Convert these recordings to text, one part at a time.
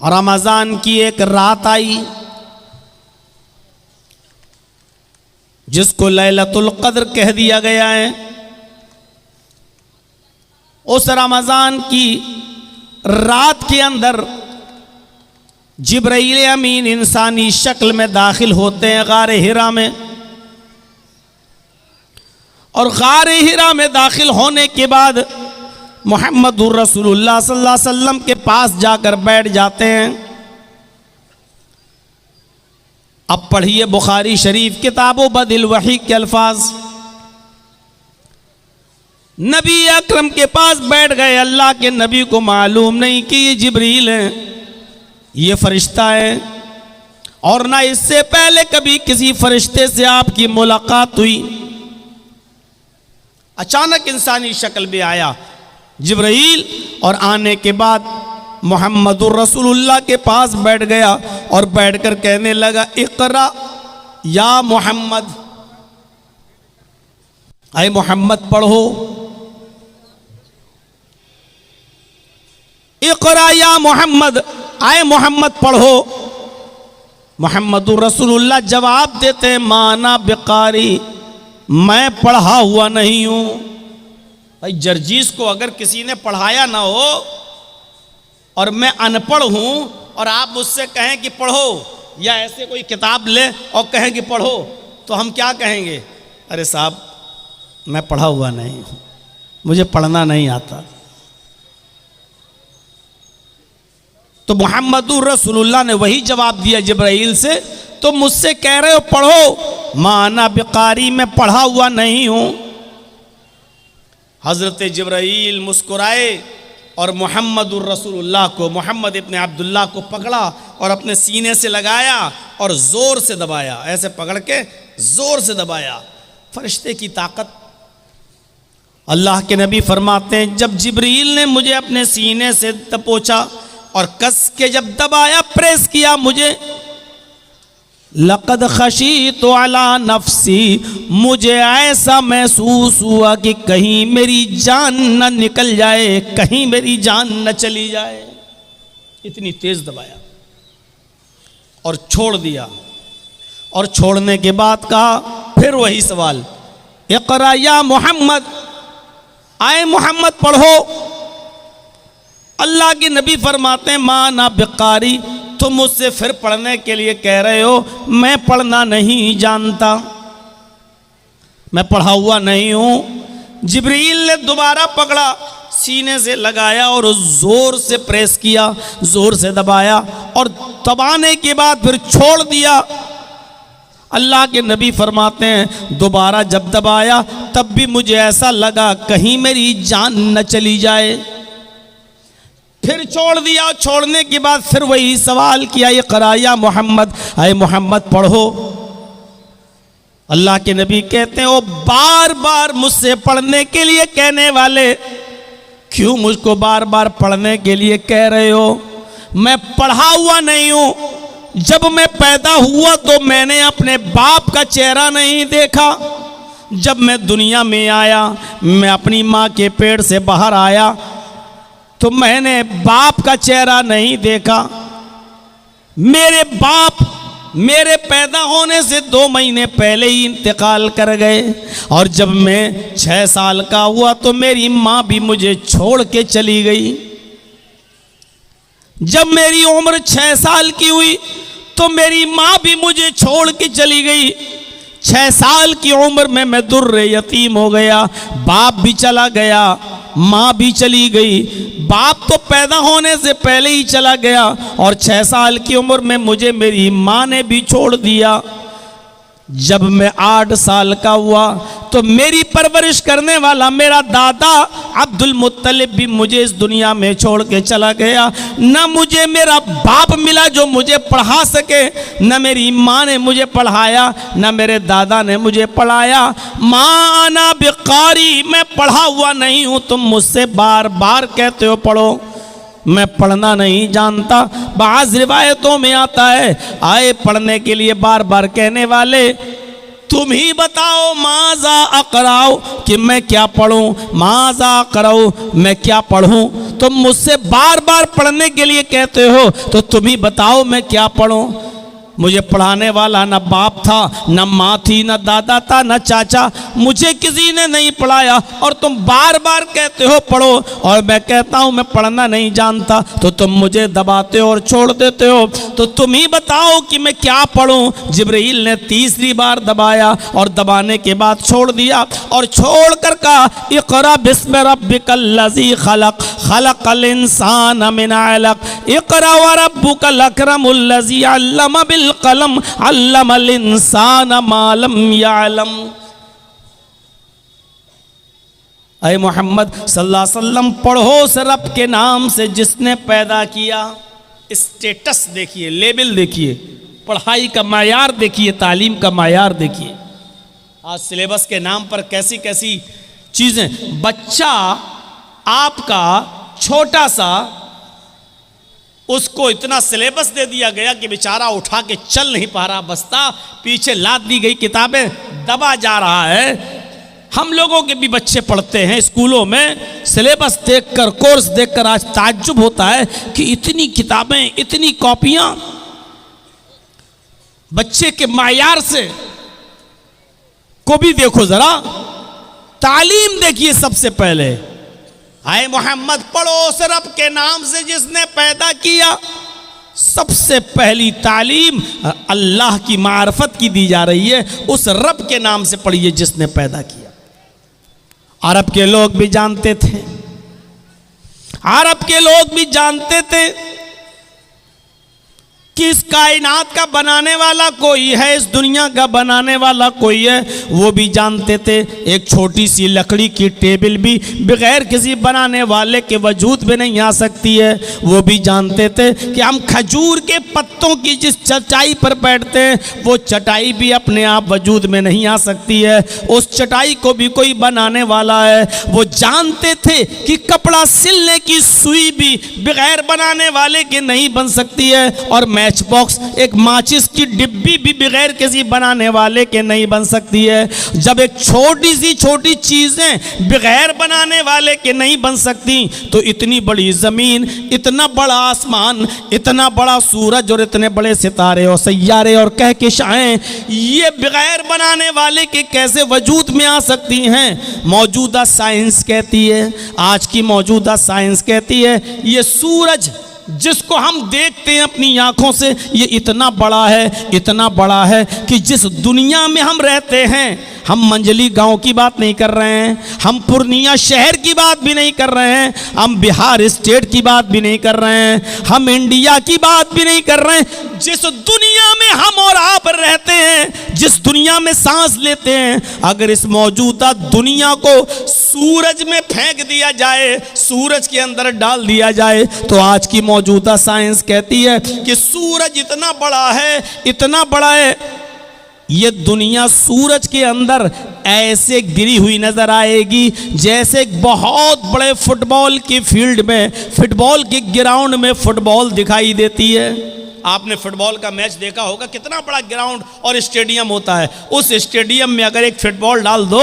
रमज़ान की एक रात आई जिसको लैलतुल क़द्र कह दिया गया है। उस रमज़ान की रात के अंदर जिब्राईल अमीन इंसानी शक्ल में दाखिल होते हैं गारे हिरा में, और गारे हिरा में दाखिल होने के बाद मुहम्मदुर रसूलुल्लाह सल्लल्लाहु अलैहि वसल्लम के पास जाकर बैठ जाते हैं। अब पढ़िए बुखारी शरीफ किताबो बदिल वही के अल्फाज। नबी अकरम के पास बैठ गए। अल्लाह के नबी को मालूम नहीं कि ये जिब्रील है, ये फरिश्ता है, और ना इससे पहले कभी किसी फरिश्ते से आपकी मुलाकात हुई। अचानक इंसानी शक्ल में आया जिब्राईल, और आने के बाद मुहम्मदुर रसूलुल्लाह के पास बैठ गया और बैठकर कहने लगा, इक़रा या मोहम्मद, आए मोहम्मद पढ़ो। इक़रा या मोहम्मद, आए मोहम्मद पढ़ो। मुहम्मदुर रसूलुल्लाह जवाब देते, माना बिकारी, मैं पढ़ा हुआ नहीं हूं। भाई जर्जीस को अगर किसी ने पढ़ाया ना हो और मैं अनपढ़ हूं और आप मुझसे कहें कि पढ़ो, या ऐसे कोई किताब ले और कहें कि पढ़ो, तो हम क्या कहेंगे? अरे साहब मैं पढ़ा हुआ नहीं हूं, मुझे पढ़ना नहीं आता। तो मुहम्मदुर रसूलुल्लाह ने वही जवाब दिया जिब्राईल से, तो मुझसे कह रहे हो पढ़ो, माना बिकारी, मैं पढ़ा हुआ नहीं हूं। हजरत जिब्राईल मुस्कुराए और मुहम्मदुर रसूलुल्लाह को, मोहम्मद इब्ने अब्दुल्लाह को पकड़ा और अपने सीने से लगाया और जोर से दबाया, ऐसे पकड़ के जोर से दबाया। फरिश्ते की ताकत। अल्लाह के नबी फरमाते हैं, जब जिब्रील ने मुझे अपने सीने से दबोचा और कस के जब दबाया, प्रेस किया मुझे, लक़द खशीतु अला नफ्सी, मुझे ऐसा महसूस हुआ कि कहीं मेरी जान न निकल जाए, कहीं मेरी जान न चली जाए। इतनी तेज दबाया और छोड़ दिया। और छोड़ने के बाद कहा फिर वही सवाल, इक़रा या मोहम्मद, आए मोहम्मद पढ़ो। अल्लाह के नबी फरमाते हैं, माना बिकारी, तुम मुझसे फिर पढ़ने के लिए कह रहे हो, मैं पढ़ना नहीं जानता, मैं पढ़ा हुआ नहीं हूं। जिब्रील ने दोबारा पकड़ा, सीने से लगाया और जोर से प्रेस किया, जोर से दबाया, और दबाने के बाद फिर छोड़ दिया। अल्लाह के नबी फरमाते हैं, दोबारा जब दबाया तब भी मुझे ऐसा लगा कहीं मेरी जान न चली जाए। फिर छोड़ दिया। छोड़ने के बाद फिर वही सवाल किया, इक़रा या मोहम्मद, आए मोहम्मद पढ़ो। अल्लाह के नबी कहते हैं, ओ बार बार मुझसे पढ़ने के लिए कहने वाले, क्यों मुझको बार बार पढ़ने के लिए कह रहे हो? मैं पढ़ा हुआ नहीं हूं। जब मैं पैदा हुआ तो मैंने अपने बाप का चेहरा नहीं देखा। जब मैं दुनिया में आया, मैं अपनी माँ के पेट से बाहर आया तो मैंने बाप का चेहरा नहीं देखा। मेरे बाप मेरे पैदा होने से 2 महीने पहले ही इंतकाल कर गए, और जब मैं 6 साल का हुआ तो मेरी माँ भी मुझे छोड़ के चली गई। जब मेरी उम्र 6 साल की हुई तो मेरी माँ भी मुझे छोड़ के चली गई। 6 साल की उम्र में मैं दुर्रे यतीम हो गया, बाप भी चला गया, माँ भी चली गई। बाप तो पैदा होने से पहले ही चला गया, और 6 साल की उम्र में मुझे मेरी माँ ने भी छोड़ दिया। जब मैं 8 साल का हुआ तो मेरी परवरिश करने वाला मेरा दादा अब्दुल मुत्तलिब भी मुझे इस दुनिया में छोड़ के चला गया। न मुझे मेरा बाप मिला जो मुझे पढ़ा सके, न मेरी माँ ने मुझे पढ़ाया, न मेरे दादा ने मुझे पढ़ाया। माँ आना बिकारी, मैं पढ़ा हुआ नहीं हूँ। तुम मुझसे बार बार कहते हो पढ़ो, मैं पढ़ना नहीं जानता। बाज़ रिवायतों में आता है, आए पढ़ने के लिए बार बार कहने वाले तुम ही बताओ माजा अकराओ कि मैं क्या पढ़ूं, माजा कराओ मैं क्या पढ़ूं। तुम मुझसे बार बार पढ़ने के लिए कहते हो तो तुम ही बताओ मैं क्या पढ़ूं। मुझे पढ़ाने वाला न बाप था, न माँ थी, न दादा था, न चाचा, मुझे किसी ने नहीं पढ़ाया और तुम बार बार कहते हो पढ़ो और मैं कहता हूँ मैं पढ़ना नहीं जानता तो तुम मुझे दबाते हो और छोड़ देते हो। तो तुम ही बताओ कि मैं क्या पढ़ूं। जिब्रील ने तीसरी बार दबाया और दबाने के बाद छोड़ दिया और छोड़ कर कहा इक़रा बिस्मि रब्बिकल लज़ी खलक़ खलक़ल इंसान मिन अलक़ इक़रा व रब्बुकल अकरमुल लज़ी अल्लम बिल कलम अल्लमल इंसान मा लम यअलम। ऐ मोहम्मद सल्लल्लाहु अलैहि वसल्लम पढ़ो उस रब के नाम से जिसने पैदा किया। स्टेटस देखिए, लेवल देखिए, पढ़ाई का मायार देखिए, तालीम का मायार देखिए। आज सिलेबस के नाम पर कैसी कैसी चीजें। बच्चा आपका छोटा सा, उसको इतना सिलेबस दे दिया गया कि बेचारा उठा के चल नहीं पा रहा, बस्ता पीछे लाद दी गई किताबें दबा जा रहा है। हम लोगों के भी बच्चे पढ़ते हैं स्कूलों में, सिलेबस देखकर, कोर्स देखकर आज ताज्जुब होता है कि इतनी किताबें, इतनी कॉपियां। बच्चे के मायार से को भी देखो जरा, तालीम देखिए सबसे पहले। आए मोहम्मद पढ़ो उस रब के नाम से जिसने पैदा किया। सबसे पहली तालीम अल्लाह की मार्फत की दी जा रही है, उस रब के नाम से पढ़िए जिसने पैदा किया। अरब के लोग भी जानते थे, अरब के लोग भी जानते थे कि इस कायनात का बनाने वाला कोई है, इस दुनिया का बनाने वाला कोई है। वो भी जानते थे एक छोटी सी लकड़ी की टेबल भी बगैर किसी बनाने वाले के वजूद में नहीं आ सकती है। वो भी जानते थे कि हम खजूर के पत्तों की जिस चटाई पर बैठते हैं वो चटाई भी अपने आप वजूद में नहीं आ सकती है, उस चटाई को भी कोई बनाने वाला है। वो जानते थे कि कपड़ा सिलने की सुई भी बगैर बनाने वाले के नहीं बन सकती है, और मैच बॉक्स, एक माचिस की डिब्बी भी बगैर किसी बनाने वाले के नहीं बन सकती है। जब एक छोटी सी छोटी चीजें बगैर बनाने वाले के नहीं बन सकती तो इतनी बड़ी जमीन, इतना बड़ा आसमान, इतना बड़ा सूरज और इतने बड़े सितारे और सैयारे और कहकशाएं, ये बगैर बनाने वाले के कैसे वजूद में आ सकती हैं। मौजूदा साइंस कहती है, आज की मौजूदा साइंस कहती है, ये सूरज जिसको हम देखते हैं अपनी आंखों से, ये इतना बड़ा है, इतना बड़ा है कि जिस दुनिया में हम रहते हैं, हम मंजली गांव की बात नहीं कर रहे हैं, हम पूर्णिया शहर की बात भी नहीं कर रहे हैं, हम बिहार स्टेट की बात भी नहीं कर रहे हैं, हम इंडिया की बात भी नहीं कर रहे हैं। जिस दुनिया में हम और आप रहते हैं, जिस दुनिया में सांस लेते हैं, अगर इस मौजूदा दुनिया को सूरज में फेंक दिया जाए, सूरज के अंदर डाल दिया जाए, तो आज की मौजूदा साइंस कहती है कि सूरज इतना बड़ा है, इतना बड़ा है, ये दुनिया सूरज के अंदर ऐसे गिरी हुई नजर आएगी जैसे एक बहुत बड़े फुटबॉल की फील्ड में, फुटबॉल के ग्राउंड में फुटबॉल दिखाई देती है। आपने फुटबॉल का मैच देखा होगा, कितना बड़ा ग्राउंड और स्टेडियम होता है। उस स्टेडियम में अगर एक फुटबॉल डाल दो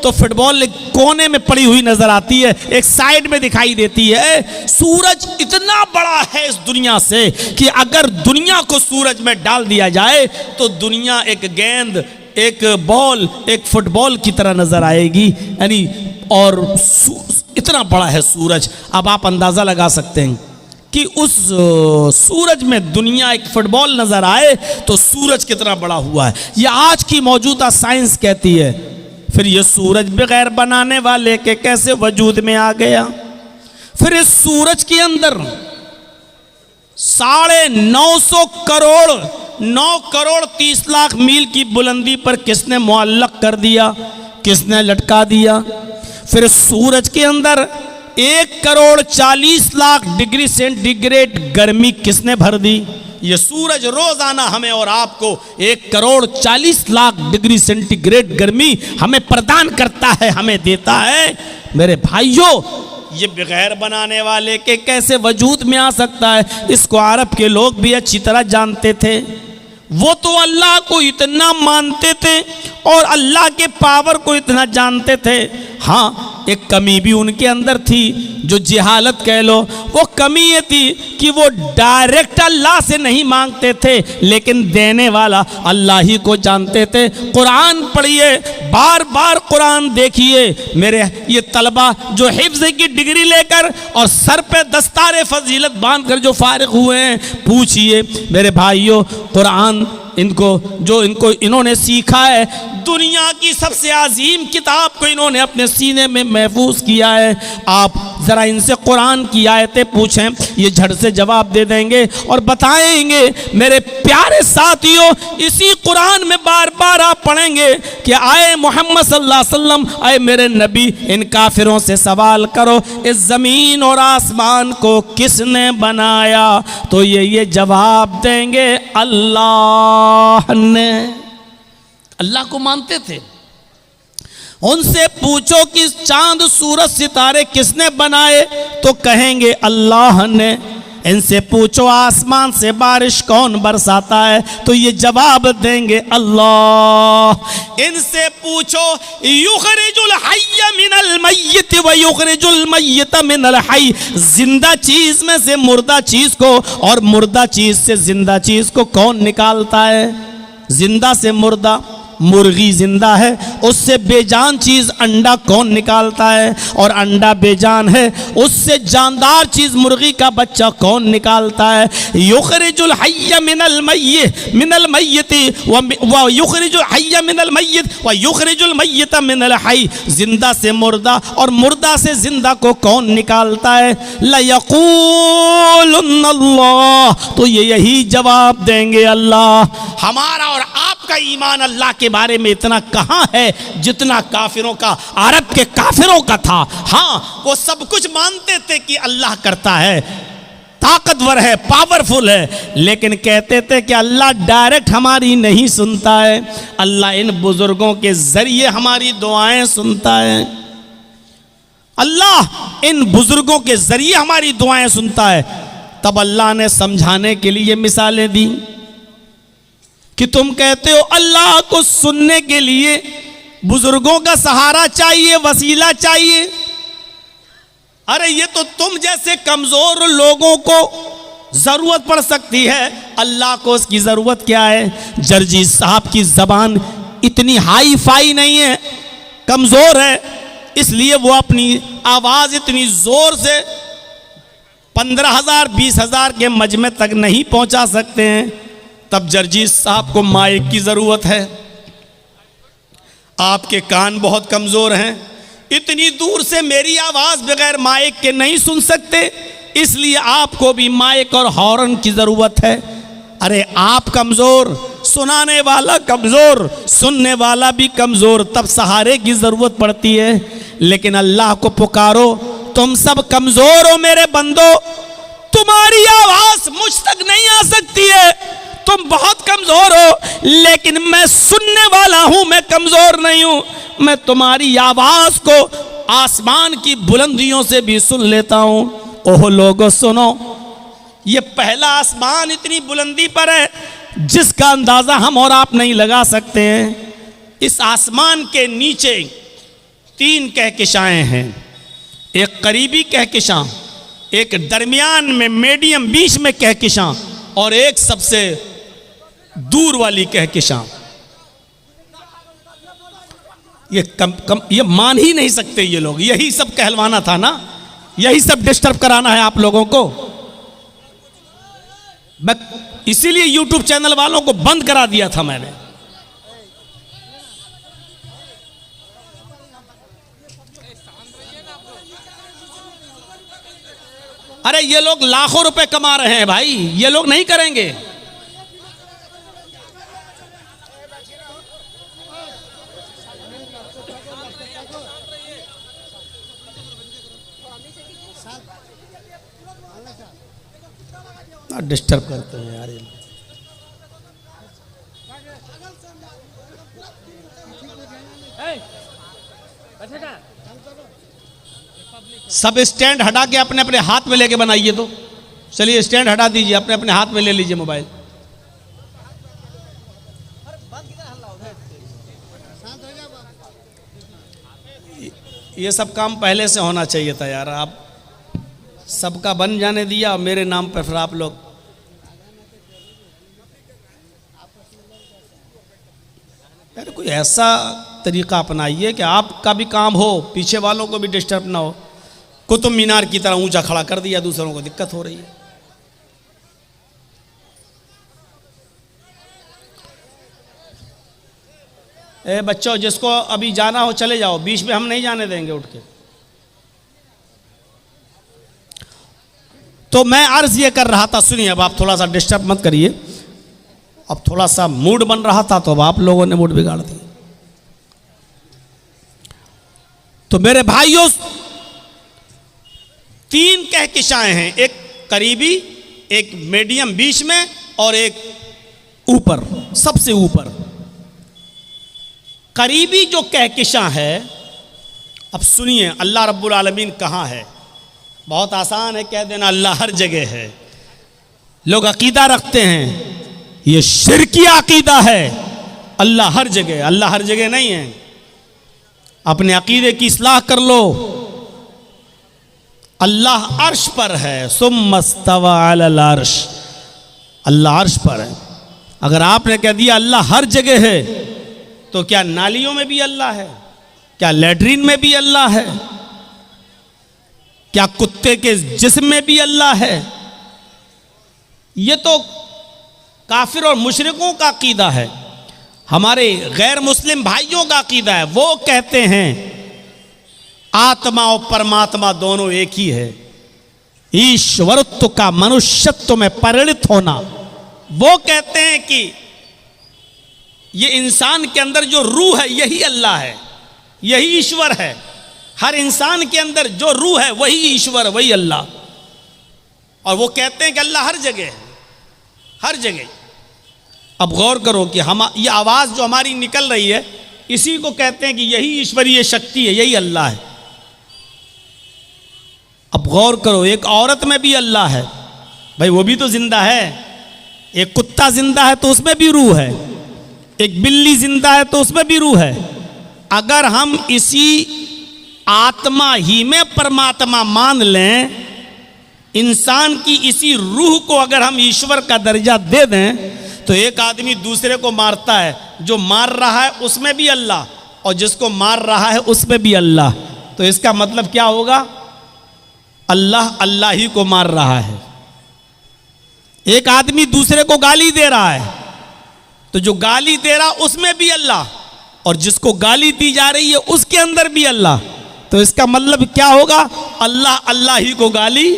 तो फुटबॉल एक कोने में पड़ी हुई नजर आती है, एक साइड में दिखाई देती है। सूरज इतना बड़ा है इस दुनिया से कि अगर दुनिया को सूरज में डाल दिया जाए तो दुनिया एक गेंद, एक बॉल, एक फुटबॉल की तरह नजर आएगी, यानी और इतना बड़ा है सूरज। अब आप अंदाजा लगा सकते हैं कि उस सूरज में दुनिया एक फुटबॉल नजर आए तो सूरज कितना बड़ा हुआ है। ये आज की मौजूदा साइंस कहती है। फिर ये सूरज बगैर बनाने वाले के कैसे वजूद में आ गया। फिर इस सूरज के अंदर 950 करोड़ 9 करोड़ 30 लाख मील की बुलंदी पर किसने मुअल्लक कर दिया, किसने लटका दिया। फिर सूरज के अंदर 1 करोड़ 40 लाख डिग्री सेंटीग्रेड गर्मी किसने भर दी। ये सूरज रोजाना हमें और आपको 1 करोड़ 40 लाख डिग्री सेंटीग्रेड गर्मी हमें प्रदान करता है, हमें देता है। मेरे भाइयों, ये बगैर बनाने वाले के कैसे वजूद में आ सकता है। इसको अरब के लोग भी अच्छी तरह जानते थे। वो तो अल्लाह को इतना मानते थे और अल्लाह के पावर को इतना जानते थे। हाँ, एक कमी भी उनके अंदर थी, जो जिहालत कह लो, वो कमी ये थी कि वो डायरेक्ट अल्लाह से नहीं मांगते थे, लेकिन देने वाला अल्लाह ही को जानते थे। कुरान पढ़िए, बार बार कुरान देखिए। मेरे ये तलबा जो हिफ्ज़ की डिग्री लेकर और सर पे दस्तारे फजीलत बांध कर जो फारिग हुए हैं, पूछिए मेरे भाइयों, कुरान इन्होंने सीखा है, दुनिया की सबसे अजीम किताब को इन्होंने अपने सीने में महफूज किया है। आप ज़रा इनसे कुरान की आयतें पूछें, ये झट से जवाब दे देंगे और बताएंगे। मेरे प्यारे साथियों, इसी कुरान में बार बार आप पढ़ेंगे कि आए मोहम्मद सल्लल्लाहु अलैहि वसल्लम, आए मेरे नबी, इन काफिरों से सवाल करो, इस ज़मीन और आसमान को किसने बनाया? तो ये जवाब देंगे, अल्लाह ने। अल्लाह को मानते थे। उनसे पूछो कि चांद सूरज सितारे किसने बनाए? तो कहेंगे अल्लाह ने। इनसे पूछो आसमान से बारिश कौन बरसाता है? तो ये जवाब देंगे अल्लाह। इनसे पूछो युखरिजुल हय्य मिनल मय्यत व युखरिजुल मय्यत मिनल हय्य, जिंदा चीज में से मुर्दा चीज को और मुर्दा चीज से जिंदा चीज को कौन निकालता है? जिंदा से मुर्दा, मुर्गी जिंदा है, उससे बेजान चीज अंडा कौन निकालता है? और अंडा बेजान है, उससे जानदार चीज मुर्गी का बच्चा कौन निकालता है? युखरिजुल हय्य मिनल मय्यति व युखरिजुल हय्य मिनल मय्यत व युखरिजुल मय्यत मिनल हय्य, जिंदा से मुर्दा और मुर्दा से जिंदा को कौन निकालता है? लयक़ूलुन्नल्लाह, तो ये यही जवाब देंगे अल्लाह। हमारा और आपका ईमान अल्लाह के बारे में इतना कहाँ है जितना काफिरों का, अरब के काफिरों का था। हाँ, वो सब कुछ मानते थे कि अल्लाह करता है, ताकतवर है, पावरफुल है, लेकिन कहते थे कि अल्लाह डायरेक्ट हमारी नहीं सुनता है, अल्लाह इन बुजुर्गों के जरिए हमारी दुआएं सुनता है, अल्लाह इन बुजुर्गों के जरिए हमारी दुआएं सुनता है। तब अल्लाह ने समझाने के लिए मिसालें दी कि तुम कहते हो अल्लाह को सुनने के लिए बुजुर्गों का सहारा चाहिए, वसीला चाहिए। अरे ये तो तुम जैसे कमजोर लोगों को जरूरत पड़ सकती है, अल्लाह को उसकी जरूरत क्या है? जर्जी साहब की जबान इतनी हाई फाई नहीं है, कमजोर है, इसलिए वो अपनी आवाज इतनी जोर से 15,000 20,000 के मजमे तक नहीं पहुंचा सकते हैं। तब जर्जीस साहब को माइक की ज़रूरत है। आपके कान बहुत कमज़ोर हैं, इतनी दूर से मेरी आवाज़ बगैर माइक के नहीं सुन सकते, इसलिए आपको भी माइक और हॉर्न की ज़रूरत है। अरे आप कमज़ोर, सुनाने वाला कमज़ोर, सुनने वाला भी कमज़ोर, तब सहारे की ज़रूरत पड़ती है। लेकिन अल्लाह को पुकारो, तुम सब कमज़ोर हो मेरे बंदो, तुम्हारी आवाज़ मुझ तक नहीं आ सकती है, तुम बहुत कमजोर हो, लेकिन मैं सुनने वाला हूं, मैं कमजोर नहीं हूं, मैं तुम्हारी आवाज को आसमान की बुलंदियों से भी सुन लेता हूं। ओह लोगो सुनो, ये पहला आसमान इतनी बुलंदी पर है जिसका अंदाजा हम और आप नहीं लगा सकते हैं। इस आसमान के नीचे 3 कहकशाएं हैं, एक करीबी कहकशां, एक दरमियान में मीडियम बीच में कहकशां और एक सबसे दूर वाली कहकशां। ये मान ही नहीं सकते ये लोग, यही सब कहलवाना था ना, यही सब डिस्टर्ब कराना है आप लोगों को। मैं इसीलिए YouTube चैनल वालों को बंद करा दिया था मैंने। अरे ये लोग लाखों रुपए कमा रहे हैं भाई, ये लोग नहीं करेंगे। डिस्टर्ब करते हैं यार ये। सब स्टैंड हटा के अपने अपने हाथ में लेके बनाइए। तो चलिए स्टैंड हटा दीजिए, अपने अपने हाथ में ले लीजिए मोबाइल। ये सब काम पहले से होना चाहिए था यार। आप सबका बन जाने दिया मेरे नाम पर, फिर आप लोग यार कोई ऐसा तरीका अपनाइए कि आपका भी काम हो, पीछे वालों को भी डिस्टर्ब ना हो। कुतुब मीनार की तरह ऊंचा खड़ा कर दिया, दूसरों को दिक्कत हो रही है। ए बच्चों, जिसको अभी जाना हो चले जाओ, बीच में हम नहीं जाने देंगे उठ के। तो मैं अर्ज ये कर रहा था, सुनिए अब आप थोड़ा सा डिस्टर्ब मत करिए। अब थोड़ा सा मूड बन रहा था तो अब आप लोगों ने मूड बिगाड़ दिया। तो मेरे भाइयों, 3 कहकशाएं हैं, एक करीबी, एक मीडियम बीच में और एक ऊपर, सबसे ऊपर। करीबी जो कहकशां है, अब सुनिए अल्लाह रब्बुल आलमीन कहाँ है। बहुत आसान है कह देना अल्लाह हर जगह है। लोग अकीदा रखते हैं, ये शिरकी अकीदा है, अल्लाह हर जगह। अल्लाह हर जगह नहीं है। अपने अकीदे की इस्लाह कर लो। अल्लाह अर्श पर है, सुम्मस्तवा अलल अर्श, अल्लाह अर्श पर है। अगर आपने कह दिया अल्लाह हर जगह है, तो क्या नालियों में भी अल्लाह है? क्या लैट्रिन में भी अल्लाह है? क्या कुत्ते के जिस्म में भी अल्लाह है? ये तो काफिर और मुशरिकों का अकीदा है। हमारे गैर मुस्लिम भाइयों का अकीदा है। वो कहते हैं आत्मा और परमात्मा दोनों एक ही है। ईश्वरत्व का मनुष्यत्व में परिणित होना। वो कहते हैं कि ये इंसान के अंदर जो रूह है यही अल्लाह है, यही ईश्वर है। हर इंसान के अंदर जो रूह है वही ईश्वर, वही अल्लाह। और वो कहते हैं कि अल्लाह हर जगह है, हर जगह। अब गौर करो कि हम ये आवाज़ जो हमारी निकल रही है, इसी को कहते हैं कि यही ईश्वरीय शक्ति है, यही अल्लाह है। अब गौर करो, एक औरत में भी अल्लाह है भाई, वो भी तो जिंदा है। एक कुत्ता जिंदा है तो उसमें भी रूह है, एक बिल्ली जिंदा है तो उसमें भी रूह है। अगर हम इसी आत्मा ही में परमात्मा मान लें, इंसान की इसी रूह को अगर हम ईश्वर का दर्जा दे दें, तो एक आदमी दूसरे को मारता है, जो मार रहा है उसमें भी अल्लाह, और जिसको मार रहा है उसमें भी अल्लाह। तो इसका मतलब क्या होगा? अल्लाह अल्लाह ही को मार रहा है। एक आदमी दूसरे को गाली दे रहा है, तो जो गाली दे रहा उसमें भी अल्लाह, और जिसको गाली दी जा रही है उसके अंदर भी अल्लाह। तो इसका मतलब क्या होगा? अल्लाह अल्लाह ही को गाली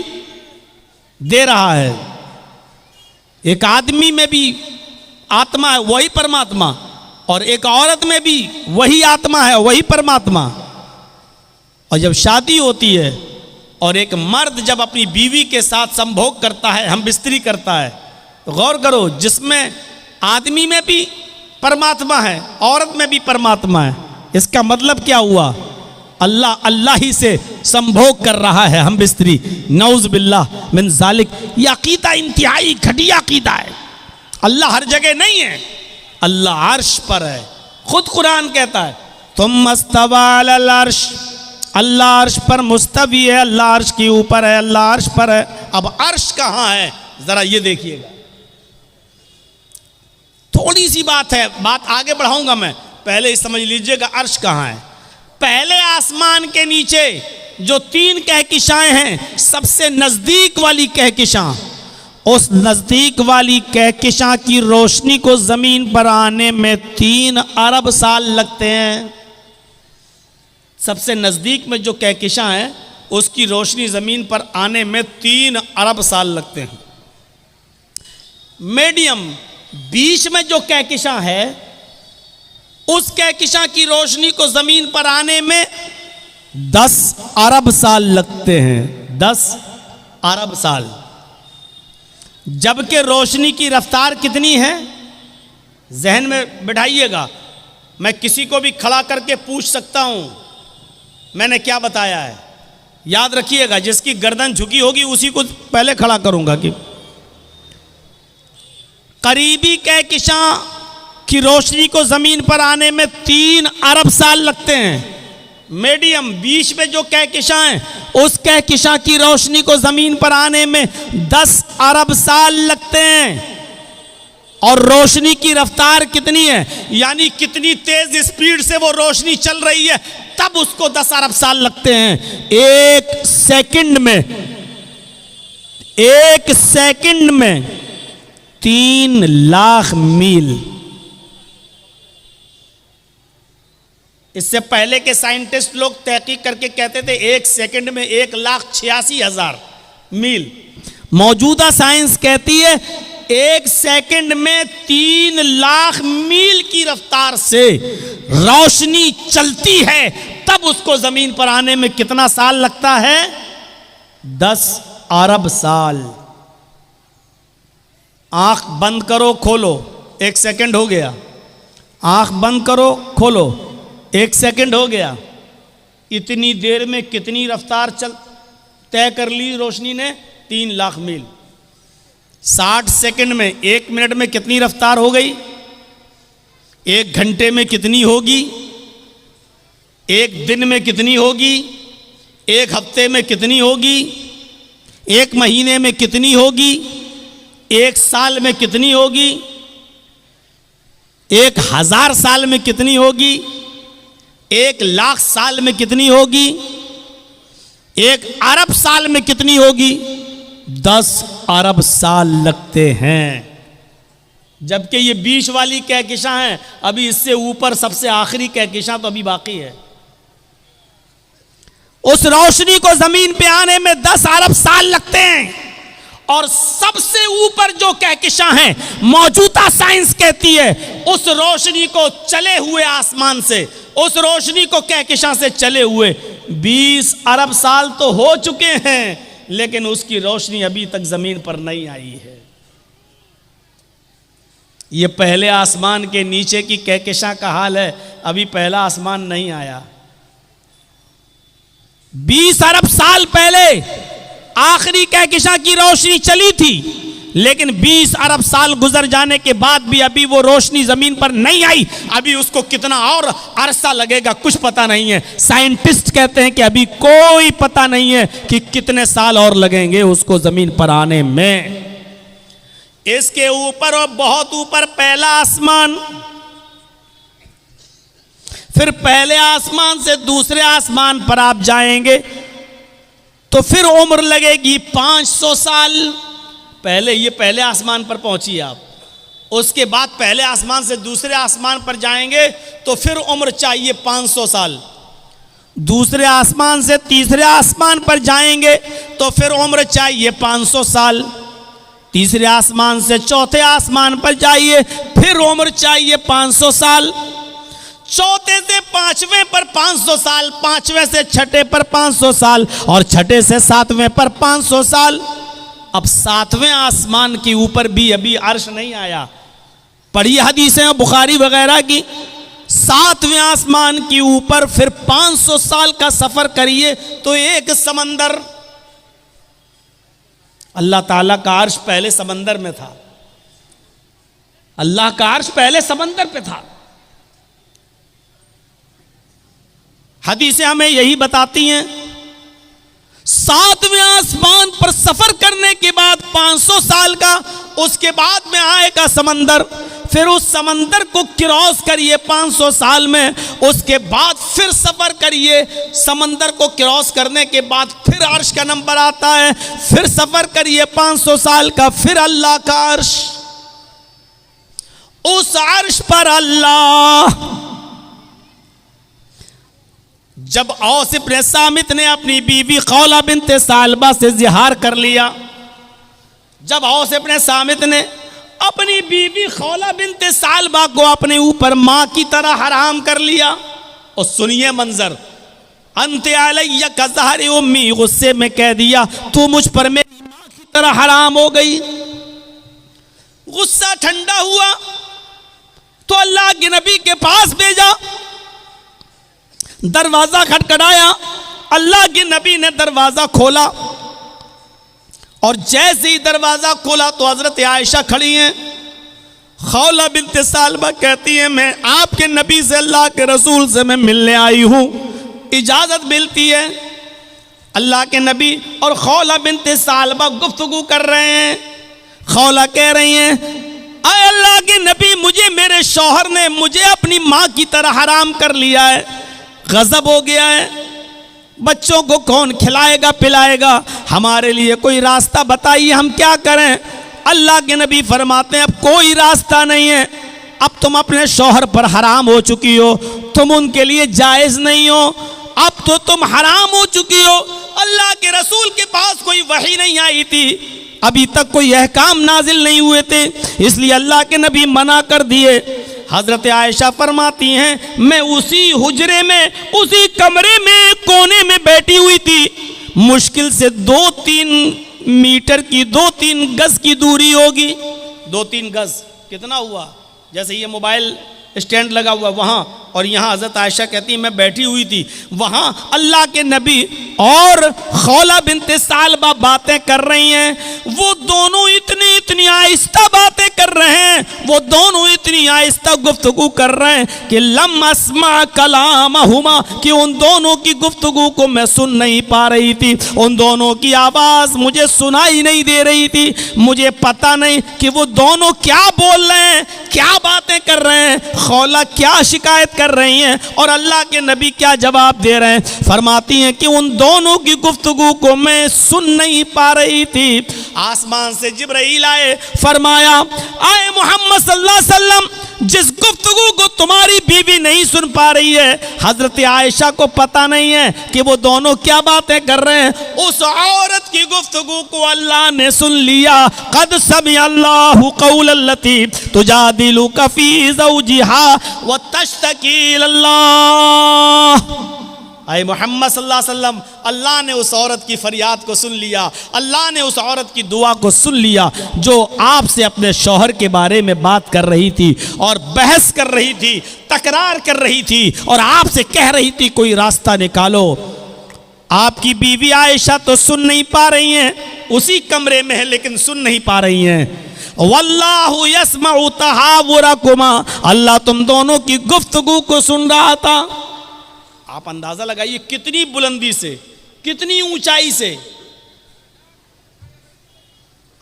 दे रहा है। एक आदमी में भी आत्मा है, वही परमात्मा, और एक औरत में भी वही आत्मा है, वही परमात्मा। और जब शादी होती है और एक मर्द जब अपनी बीवी के साथ संभोग करता है, हम बिस्तरी करता है, तो गौर करो, जिसमें आदमी में भी परमात्मा है, औरत में भी परमात्मा है। इसका मतलब क्या हुआ? अल्लाह अल्लाह ही से संभोग कर रहा है, हम बिस्तरी। नौज बिल्लाह मिन जालिक। ये अकीदा इंतहाई घटिया अकीदा है। अल्लाह हर जगह नहीं है, अल्लाह अर्श पर है। खुद कुरान कहता है तुम मस्तवा अलल अर्श, अल्लाह अर्श पर मुस्तवी है, अल्लाह अर्श के ऊपर है, अल्लाह अर्श पर है। अब अर्श कहाँ है जरा ये देखिएगा। थोड़ी सी बात है, बात आगे बढ़ाऊंगा मैं, पहले ही समझ लीजिएगा अर्श कहाँ है। पहले आसमान के नीचे जो 3 कहकशाएं हैं, सबसे नजदीक वाली कहकशां, उस नजदीक वाली कहकशां की रोशनी को जमीन पर आने में 3 अरब साल लगते हैं। सबसे नजदीक में जो कहकशां है, उसकी रोशनी जमीन पर आने में 3 अरब साल लगते हैं। मीडियम बीच में जो कहकशां है, उस कहकशां की रोशनी को जमीन पर आने में 10 अरब साल लगते हैं। 10 अरब साल। जबकि रोशनी की रफ्तार कितनी है जहन में बिठाइएगा। मैं किसी को भी खड़ा करके पूछ सकता हूं मैंने क्या बताया है, याद रखिएगा। जिसकी गर्दन झुकी होगी उसी को पहले खड़ा करूंगा कि करीबी कहकशां की रोशनी को जमीन पर आने में 3 अरब साल लगते हैं। मीडियम बीच में जो कहकशां है, उस कहकशां की रोशनी को जमीन पर आने में 10 अरब साल लगते हैं। और रोशनी की रफ्तार कितनी है, यानी कितनी तेज स्पीड से वो रोशनी चल रही है, तब उसको 10 अरब साल लगते हैं। एक सेकंड में 3 लाख मील। इससे पहले के साइंटिस्ट लोग तहकीक करके कहते थे 1 सेकंड में 1,86,000 मील। मौजूदा साइंस कहती है 1 सेकंड में 3 लाख मील की रफ्तार से रोशनी चलती है, तब उसको जमीन पर आने में कितना साल लगता है? 10 अरब साल। आंख बंद करो खोलो, 1 सेकंड हो गया। आंख बंद करो खोलो, 1 सेकंड हो गया। इतनी देर में कितनी रफ्तार तय कर ली रोशनी ने? 3 लाख मील। 60 सेकंड में, 1 मिनट में कितनी रफ्तार हो गई? 1 घंटे में कितनी होगी? 1 दिन में कितनी होगी? 1 हफ्ते में कितनी होगी? 1 महीने में कितनी होगी? 1 साल में कितनी होगी? 1000 साल में कितनी होगी? 1 लाख साल में कितनी होगी? 1 अरब साल में कितनी होगी? 10 अरब साल लगते हैं। जबकि ये बीच वाली कहकशां है, अभी इससे ऊपर सबसे आखिरी कहकशां तो अभी बाकी है। उस रोशनी को जमीन पे आने में 10 अरब साल लगते हैं। और सबसे ऊपर जो कहकशां है, मौजूदा साइंस कहती है उस रोशनी को चले हुए आसमान से, उस रोशनी को कहकशां से चले हुए 20 अरब साल तो हो चुके हैं, लेकिन उसकी रोशनी अभी तक जमीन पर नहीं आई है। यह पहले आसमान के नीचे की कहकशां का हाल है, अभी पहला आसमान नहीं आया। 20 अरब साल पहले आखिरी कहकशां की रोशनी चली थी, लेकिन 20 अरब साल गुजर जाने के बाद भी अभी वो रोशनी जमीन पर नहीं आई। अभी उसको कितना और अरसा लगेगा कुछ पता नहीं है। साइंटिस्ट कहते हैं कि अभी कोई पता नहीं है कि कितने साल और लगेंगे उसको जमीन पर आने में। इसके ऊपर और बहुत ऊपर पहला आसमान, फिर पहले आसमान से दूसरे आसमान पर आप जाएंगे तो फिर उम्र लगेगी 500 साल। पहले आसमान पर पहुंचिए आप, उसके बाद पहले आसमान से दूसरे आसमान पर जाएंगे तो फिर उम्र चाहिए 500 साल। दूसरे आसमान से तीसरे आसमान पर जाएंगे तो फिर उम्र चाहिए 500 साल। तीसरे आसमान से चौथे आसमान पर जाइए, फिर उम्र चाहिए 500 साल। चौथे से पांचवें पर 500 साल, पांचवें से छठे पर 500 साल, और छठे से सातवें पर 500 साल। अब सातवें आसमान के ऊपर भी अभी अर्श नहीं आया। पढ़िए हदीसें बुखारी वगैरह की, सातवें आसमान के ऊपर फिर 500 साल का सफर करिए तो एक समंदर। अल्लाह ताला का अर्श पहले समंदर में था, अल्लाह का अर्श पहले समंदर पे था। हदीसें हमें यही बताती हैं, सातवें आसमान पर सफर करने के बाद 500 साल का, उसके बाद में आएगा समंदर। फिर उस समंदर को क्रॉस करिए 500 साल में, उसके बाद फिर सफर करिए। समंदर को क्रॉस करने के बाद फिर अर्श का नंबर आता है, फिर सफर करिए 500 साल का, फिर अल्लाह का अर्श। उस अर्श पर अल्लाह, जब औस इब्न सामित ने अपनी बीवी खौला बिन्ते सालबा से जिहार कर लिया, जब औस इब्न सामित ने अपनी बीवी खौला बिन्ते सालबा को अपने ऊपर मां की तरह हराम कर लिया, और सुनिए मंजर, अंते अलैया का ज़हर उम्मी, गुस्से में कह दिया तू मुझ पर मेरी मां की तरह हराम हो गई। गुस्सा ठंडा हुआ तो अल्लाह के नबी के पास भेजा, दरवाजा खटखटाया, अल्लाह के नबी ने दरवाजा खोला, और जैसे ही दरवाजा खोला तो हजरत आयशा खड़ी हैं। खौला बिन्ते सालबा कहती हैं मैं आपके नबी से, अल्लाह के रसूल से मैं मिलने आई हूं। इजाज़त मिलती है। अल्लाह के नबी और खौला बिनते सालबा गुफ्तगू कर रहे हैं। खौला कह रही हैं, आए अल्लाह के नबी, मुझे मेरे शौहर ने मुझे अपनी माँ की तरह हराम कर लिया है, गजब हो गया है, बच्चों को कौन खिलाएगा पिलाएगा, हमारे लिए कोई रास्ता बताइए, हम क्या करें। अल्लाह के नबी फरमाते हैं, अब कोई रास्ता नहीं है, अब तुम अपने शौहर पर हराम हो चुकी हो, तुम उनके लिए जायज़ नहीं हो, अब तो तुम हराम हो चुकी हो। अल्लाह के रसूल के पास कोई वही नहीं आई थी, अभी तक कोई अहकाम नाजिल नहीं हुए थे, इसलिए अल्लाह के नबी मना कर दिए। हजरत आयशा फरमाती हैं, मैं उसी हुजरे में, उसी कमरे में कोने में बैठी हुई थी, मुश्किल से 2-3 मीटर की, 2-3 गज की दूरी होगी। 2-3 गज कितना हुआ, जैसे ये मोबाइल स्टैंड लगा हुआ वहाँ, और यहाँ हज़रत आयशा कहती है मैं बैठी हुई थी, वहाँ अल्लाह के नबी और खौला बिनते सालबा बातें कर रही हैं। वो दोनों इतनी आहिस्ता बातें कर रहे हैं, वो दोनों इतनी आहिस्ता गुफ्तगू कर रहे हैं कि लम अस्मा कलामहुमा, कि उन दोनों की गुफ्तगू को मैं सुन नहीं पा रही थी, उन दोनों की आवाज़ मुझे सुनाई नहीं दे रही थी, मुझे पता नहीं कि वो दोनों क्या बोल रहे हैं, क्या बातें कर रहे हैं, खौला क्या शिकायत कर रही हैं और अल्लाह के नबी क्या जवाब दे रहे हैं। फरमाती हैं कि उन दोनों की गुफ्तगू को मैं सुन नहीं पा रही थी। आसमान से जिब्राइल आए, फरमाया, आए मोहम्मद सल्लल्लाहु अलैहि वसल्लम, जिस गुफ्तगू को तुम्हारी बीवी नहीं सुन पा रही है, हजरत आयशा को पता नहीं है कि वो दोनों क्या बातें कर रहे हैं, उस औरत की गुफ्तगू को अल्लाह ने सुन लिया। कद समी अल्लाहु कौलल्लती तुजादिलुका फी ज़ौजिहा व तश्तकी इलल्लाह। आए मोहम्मद सल्लल्लाहु अलैहि वसल्लम, अल्लाह ने उस औरत की फरियाद को सुन लिया, अल्लाह ने उस औरत की दुआ को सुन लिया जो आपसे अपने शौहर के बारे में बात कर रही थी और बहस कर रही थी, तकरार कर रही थी और आपसे कह रही थी कोई रास्ता निकालो। आपकी बीवी आयशा तो सुन नहीं पा रही हैं, उसी कमरे में है लेकिन सुन नहीं पा रही हैं। वल्लाहु यस्मउ तहावुरकुमा, अल्लाह तुम दोनों की गुफ्तगू को सुन रहा था। आप अंदाजा लगाइए कितनी बुलंदी से, कितनी ऊंचाई से।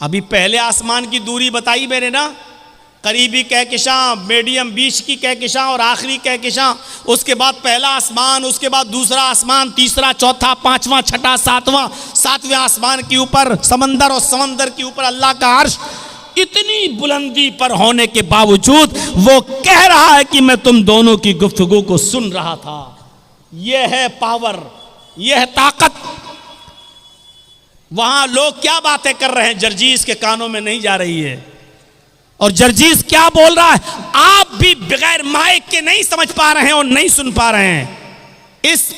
अभी पहले आसमान की दूरी बताई मैंने ना, करीबी कहकशां, मीडियम बीच की कहकशां और आखिरी कहकशां, उसके बाद पहला आसमान, उसके बाद दूसरा आसमान, तीसरा, चौथा, पांचवा, छठा, सातवां, सातवें आसमान के ऊपर समंदर और समंदर के ऊपर अल्लाह का अर्श। इतनी बुलंदी पर होने के बावजूद वो कह रहा है कि मैं तुम दोनों की गुफ्तगू को सुन रहा था। यह है पावर, यह है ताकत। वहां लोग क्या बातें कर रहे हैं जर्जीस के कानों में नहीं जा रही है, और जर्जीस क्या बोल रहा है आप भी बगैर माइक के नहीं समझ पा रहे हैं और नहीं सुन पा रहे हैं। इस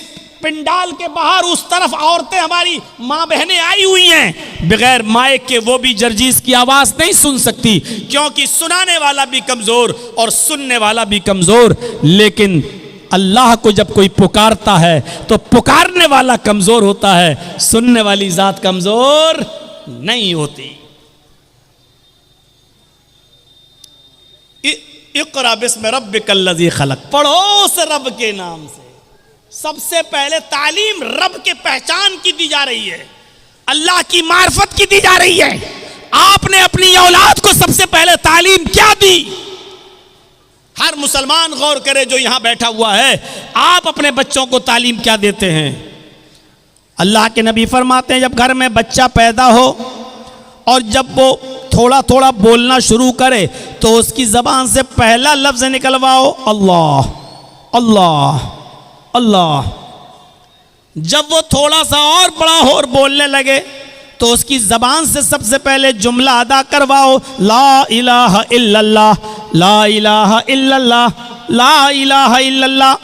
पिंडाल के बाहर उस तरफ औरतें हमारी मां बहनें आई हुई हैं, बगैर माइक के वो भी जर्जीस की आवाज नहीं सुन सकती, क्योंकि सुनाने वाला भी कमजोर और सुनने वाला भी कमजोर। लेकिन अल्लाह को जब कोई पुकारता है तो पुकारने वाला कमजोर होता है, सुनने वाली जात कमजोर नहीं होती। इक़रा बिस्मि रब्बिकल्लज़ी खलक़, पढ़ो उस रब के नाम से। सबसे पहले तालीम रब के पहचान की दी जा रही है, अल्लाह की मार्फत की दी जा रही है। आपने अपनी औलाद को सबसे पहले तालीम क्या दी? हर मुसलमान गौर करे जो यहां बैठा हुआ है, आप अपने बच्चों को तालीम क्या देते हैं? अल्लाह के नबी फरमाते हैं जब घर में बच्चा पैदा हो और जब वो थोड़ा थोड़ा बोलना शुरू करे तो उसकी जबान से पहला लफ्ज निकलवाओ अल्लाह अल्लाह अल्लाह। जब वो थोड़ा सा और बड़ा हो और बोलने लगे तो उसकी जबान से सबसे पहले जुमला अदा करवाओ, ला इलाहा इल्लल्लाह, ला इलाहा इल्लल्लाह, ला इलाहा इल्लल्लाह।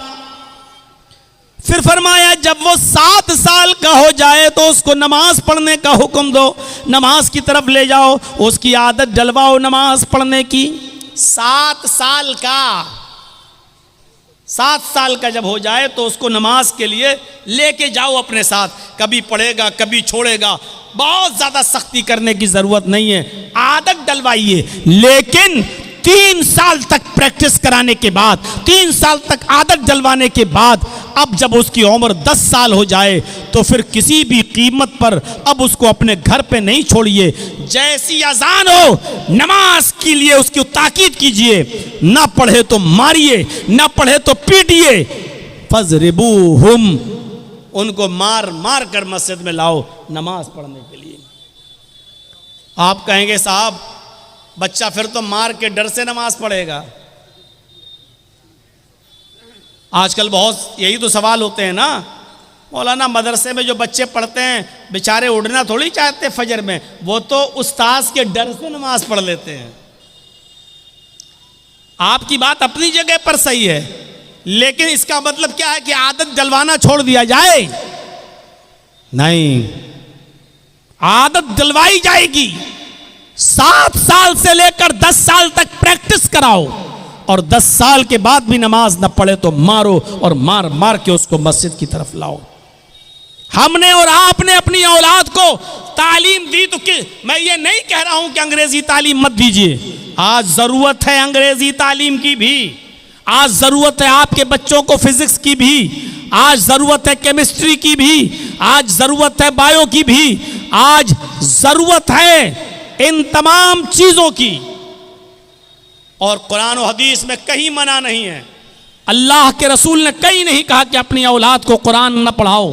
फिर फरमाया जब वो 7 साल का हो जाए तो उसको नमाज पढ़ने का हुक्म दो, नमाज की तरफ ले जाओ, उसकी आदत डलवाओ नमाज पढ़ने की। 7 साल का, 7 साल का जब हो जाए तो उसको नमाज के लिए लेके जाओ अपने साथ, कभी पढ़ेगा कभी छोड़ेगा, बहुत ज्यादा सख्ती करने की जरूरत नहीं है, आदत डलवाइए। लेकिन 3 साल तक प्रैक्टिस कराने के बाद, 3 साल तक आदत डलवाने के बाद अब जब उसकी उम्र 10 साल हो जाए तो फिर किसी भी कीमत पर अब उसको अपने घर पे नहीं छोड़िए। जैसी अजान हो नमाज के लिए उसकी ताकीद कीजिए, ना पढ़े तो मारिए, ना पढ़े तो पीटिए। फजरिबूहुम, उनको मार मार कर मस्जिद में लाओ नमाज पढ़ने के लिए। आप कहेंगे साहब बच्चा फिर तो मार के डर से नमाज पढ़ेगा। आजकल बहुत यही तो सवाल होते हैं ना, मौलाना मदरसे में जो बच्चे पढ़ते हैं बेचारे उड़ना थोड़ी चाहते फजर में, वो तो उस्ताद के डर से नमाज पढ़ लेते हैं। आपकी बात अपनी जगह पर सही है, लेकिन इसका मतलब क्या है कि आदत डलवाना छोड़ दिया जाए? नहीं, आदत डलवाई जाएगी। 7 साल से लेकर 10 साल तक प्रैक्टिस कराओ और 10 साल के बाद भी नमाज न पढ़े तो मारो और मार मार के उसको मस्जिद की तरफ लाओ। हमने और आपने अपनी औलाद को तालीम दी तो मैं ये नहीं कह रहा हूं कि अंग्रेजी तालीम मत दीजिए। आज जरूरत है अंग्रेजी तालीम की भी, आज जरूरत है आपके बच्चों को फिजिक्स की भी, आज जरूरत है केमिस्ट्री की भी, आज जरूरत है बायो की भी, आज जरूरत है इन तमाम चीजों की। और कुरान और हदीस में कहीं मना नहीं है, अल्लाह के रसूल ने कहीं नहीं कहा कि अपनी औलाद को कुरान न पढ़ाओ,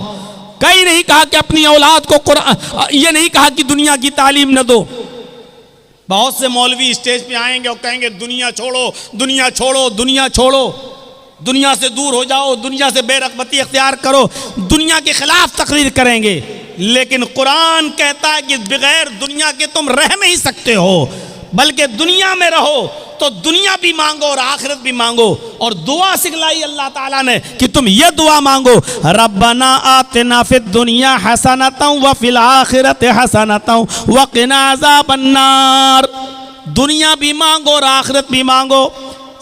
कहीं नहीं कहा कि अपनी औलाद को कुरान, ये नहीं कहा कि दुनिया की तालीम न दो। बहुत से मौलवी स्टेज पे आएंगे और कहेंगे दुनिया छोड़ो, दुनिया छोड़ो, दुनिया छोड़ो, दुनिया से दूर हो जाओ, दुनिया से बेरगबती अख्तियार करो, दुनिया के खिलाफ तकरीर करेंगे। लेकिन कुरान कहता है कि बगैर दुनिया के तुम रह नहीं सकते हो, बल्कि दुनिया में रहो तो दुनिया भी मांगो और आखिरत भी मांगो। और दुआ सिखलाई अल्लाह ताला ने कि तुम ये दुआ मांगो, रब्बना आतिना फिद दुनिया हसनतन व फिल आखिरति हसनतन व क़िना अज़ाबन्नार। दुनिया भी मांगो और आखिरत भी मांगो।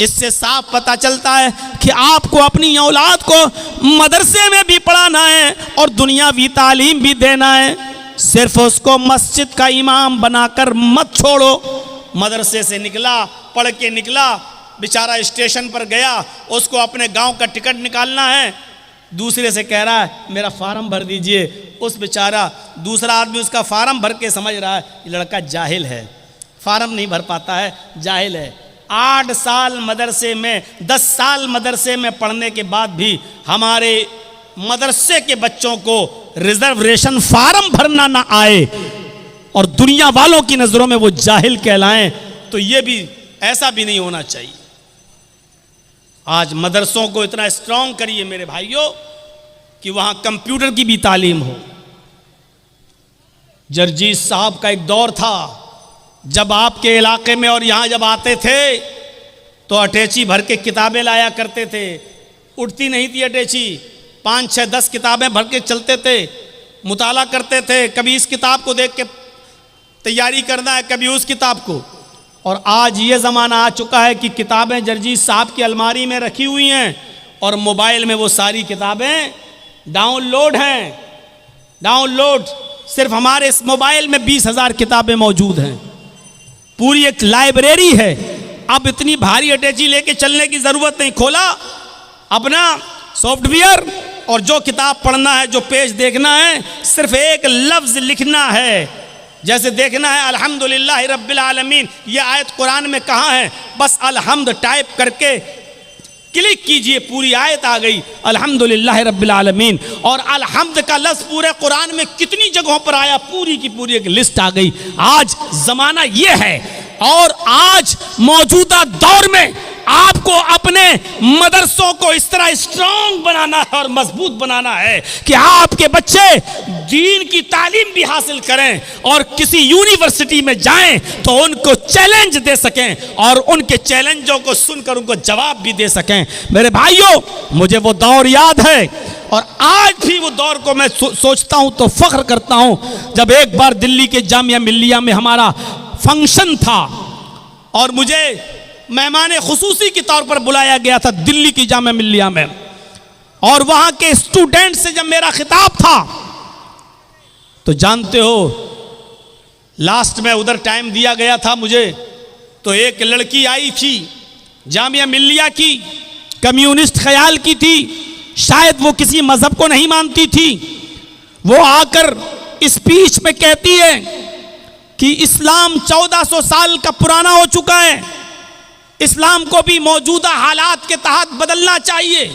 इससे साफ पता चलता है कि आपको अपनी औलाद को मदरसे में भी पढ़ाना है और दुनियावी तालीम भी देना है। सिर्फ उसको मस्जिद का इमाम बनाकर मत छोड़ो। मदरसे से निकला, पढ़ के निकला, बेचारा स्टेशन पर गया, उसको अपने गांव का टिकट निकालना है, दूसरे से कह रहा है मेरा फार्म भर दीजिए। उस बेचारा दूसरा आदमी उसका फार्म भर के समझ रहा है ये लड़का जाहिल है, फार्म नहीं भर पाता है, जाहिल है। 8 साल मदरसे में, 10 साल मदरसे में पढ़ने के बाद भी हमारे मदरसे के बच्चों को रिजर्वेशन फार्म भरना ना आए और दुनिया वालों की नजरों में वो जाहिल कहलाएं, तो ये भी, ऐसा भी नहीं होना चाहिए। आज मदरसों को इतना स्ट्रांग करिए मेरे भाइयों कि वहां कंप्यूटर की भी तालीम हो। जरजीत साहब का एक दौर था जब आपके इलाके में और यहां जब आते थे तो अटैची भर के किताबें लाया करते थे। उठती नहीं थी अटैची, 5, 6, 10 किताबें भर के चलते थे, मुताला करते थे। कभी इस किताब को देख के तैयारी करना है, कभी उस किताब को। और आज ये ज़माना आ चुका है कि किताबें जरजीत साहब की अलमारी में रखी हुई हैं और मोबाइल में वो सारी किताबें डाउनलोड हैं। डाउनलोड, सिर्फ हमारे इस मोबाइल में 20,000 किताबें मौजूद हैं, पूरी एक लाइब्रेरी है। अब इतनी भारी अटैची लेके चलने की ज़रूरत नहीं। खोला अपना सॉफ्टवेयर और जो किताब पढ़ना है, जो पेज देखना है, सिर्फ एक लफ्ज़ लिखना है। जैसे देखना है अल्हम्दुलिल्लाह रब्बिल आलमीन, ये आयत कुरान में कहाँ है, बस अलहम्द टाइप करके क्लिक कीजिए, पूरी आयत आ गई अल्हम्दुलिल्लाह रब्बिल आलमीन। और अलहम्द का लफ्ज़ पूरे कुरान में कितनी जगहों पर आया, पूरी की पूरी एक लिस्ट आ गई। आज ज़माना ये है और आज मौजूदा दौर में आपको अपने मदरसों को इस तरह स्ट्रांग बनाना है और मजबूत बनाना है कि आपके बच्चे दीन की तालीम भी हासिल करें और किसी यूनिवर्सिटी में जाएं तो उनको चैलेंज दे सकें और उनके चैलेंजों को सुनकर उनको जवाब भी दे सकें। मेरे भाइयों, मुझे वो दौर याद है और आज भी वो दौर को मैं सोचता हूं तो फख्र करता हूं जब एक बार दिल्ली के जामिया मिल्लिया में हमारा फंक्शन था और मुझे मेहमान खुसूसी के तौर पर बुलाया गया था दिल्ली की जामिया मिल्लिया में, और वहां के स्टूडेंट से जब मेरा खिताब था तो जानते हो लास्ट में उधर टाइम दिया गया था मुझे, तो एक लड़की आई थी जामिया मिल्लिया की, कम्युनिस्ट ख्याल की थी शायद वो किसी मजहब को नहीं मानती थी, वो आकर स्पीच में कहती है कि इस्लाम 1400 साल का पुराना हो चुका है, इस्लाम को भी मौजूदा हालात के तहत बदलना चाहिए,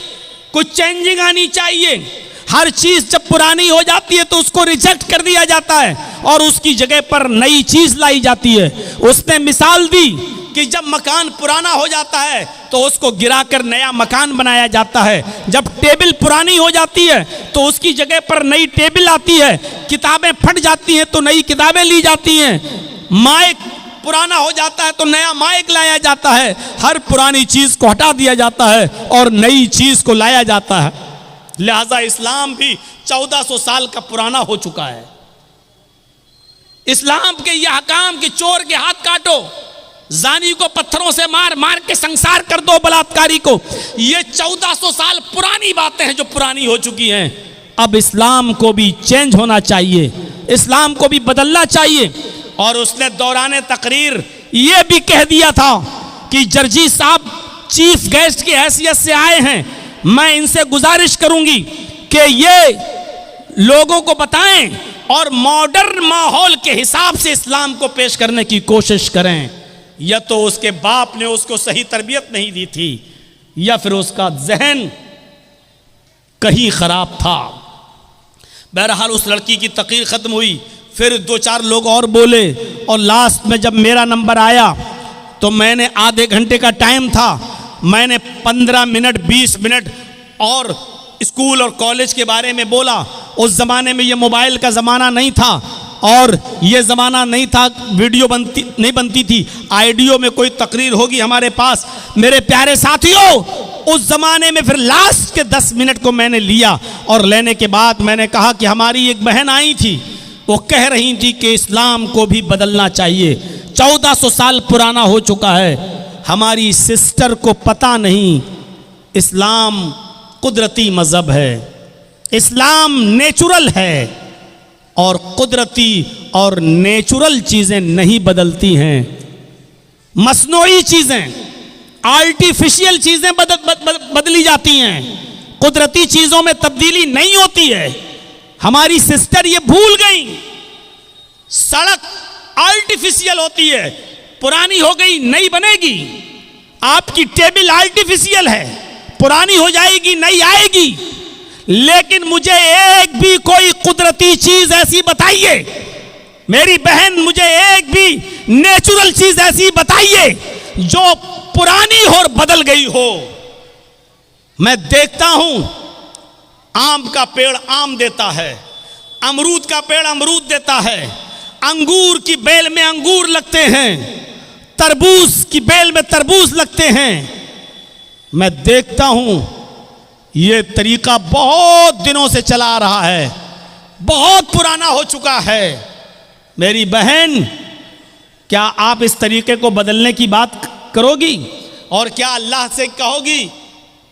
कुछ चेंजिंग आनी चाहिए। हर चीज जब पुरानी हो जाती है तो उसको रिजेक्ट कर दिया जाता है और उसकी जगह पर नई चीज लाई जाती है। उसने मिसाल दी कि जब मकान पुराना हो जाता है तो उसको गिराकर नया मकान बनाया जाता है, जब टेबल पुरानी हो जाती है तो उसकी जगह पर नई टेबल आती है, किताबें फट जाती हैं तो नई किताबें ली जाती हैं, माइक पुराना हो जाता है तो नया माइक लाया जाता है। हर पुरानी चीज को हटा दिया जाता है और नई चीज को लाया जाता है। लिहाजा इस्लाम भी 1400 साल का पुराना हो चुका है। इस्लाम के यह हकाम कि चोर के हाथ काटो, जानी को पत्थरों से मार मार के संसार कर दो, बलात्कारी को, ये 1400 साल पुरानी बातें हैं जो पुरानी हो चुकी हैं। अब इस्लाम को भी चेंज होना चाहिए, इस्लाम को भी बदलना चाहिए। और उसने दौरान तकरीर ये भी कह दिया था कि जर्जी साहब चीफ गेस्ट की हैसियत से आए हैं, मैं इनसे गुजारिश करूंगी कि ये लोगों को बताएं और मॉडर्न माहौल के हिसाब से इस्लाम को पेश करने की कोशिश करें। या तो उसके बाप ने उसको सही तरबियत नहीं दी थी या फिर उसका जहन कहीं खराब था। बहरहाल उस लड़की की तकरीर खत्म हुई, फिर 2-4 लोग और बोले और लास्ट में जब मेरा नंबर आया तो मैंने आधे घंटे का टाइम था, मैंने 15 मिनट 20 मिनट और स्कूल और कॉलेज के बारे में बोला। उस ज़माने में ये मोबाइल का ज़माना नहीं था और ये ज़माना नहीं था, वीडियो नहीं बनती थी, आइडियो में कोई तकरीर होगी हमारे पास। मेरे प्यारे साथियों, उस ज़माने में फिर लास्ट के 10 मिनट को मैंने लिया और लेने के बाद मैंने कहा कि हमारी एक बहन आई थी, वो कह रही थी कि इस्लाम को भी बदलना चाहिए, 1400 साल पुराना हो चुका है। हमारी सिस्टर को पता नहीं इस्लाम कुदरती मज़हब है, इस्लाम नेचुरल है और कुदरती और नेचुरल चीज़ें नहीं बदलती हैं। मसनूई चीज़ें, आर्टिफिशियल चीज़ें बदली जाती हैं, कुदरती चीज़ों में तब्दीली नहीं होती है। हमारी सिस्टर ये भूल गई, सड़क आर्टिफिशियल होती है, पुरानी हो गई नई बनेगी। आपकी टेबल आर्टिफिशियल है, पुरानी हो जाएगी नई आएगी। लेकिन मुझे एक भी कोई कुदरती चीज ऐसी बताइए, मेरी बहन मुझे एक भी नेचुरल चीज ऐसी बताइए जो पुरानी और बदल गई हो। मैं देखता हूं आम का पेड़ आम देता है, अमरूद का पेड़ अमरूद देता है, अंगूर की बेल में अंगूर लगते हैं, तरबूज की बेल में तरबूज लगते हैं। मैं देखता हूं ये तरीका बहुत दिनों से चला आ रहा है, बहुत पुराना हो चुका है। मेरी बहन, क्या आप इस तरीके को बदलने की बात करोगी और क्या अल्लाह से कहोगी,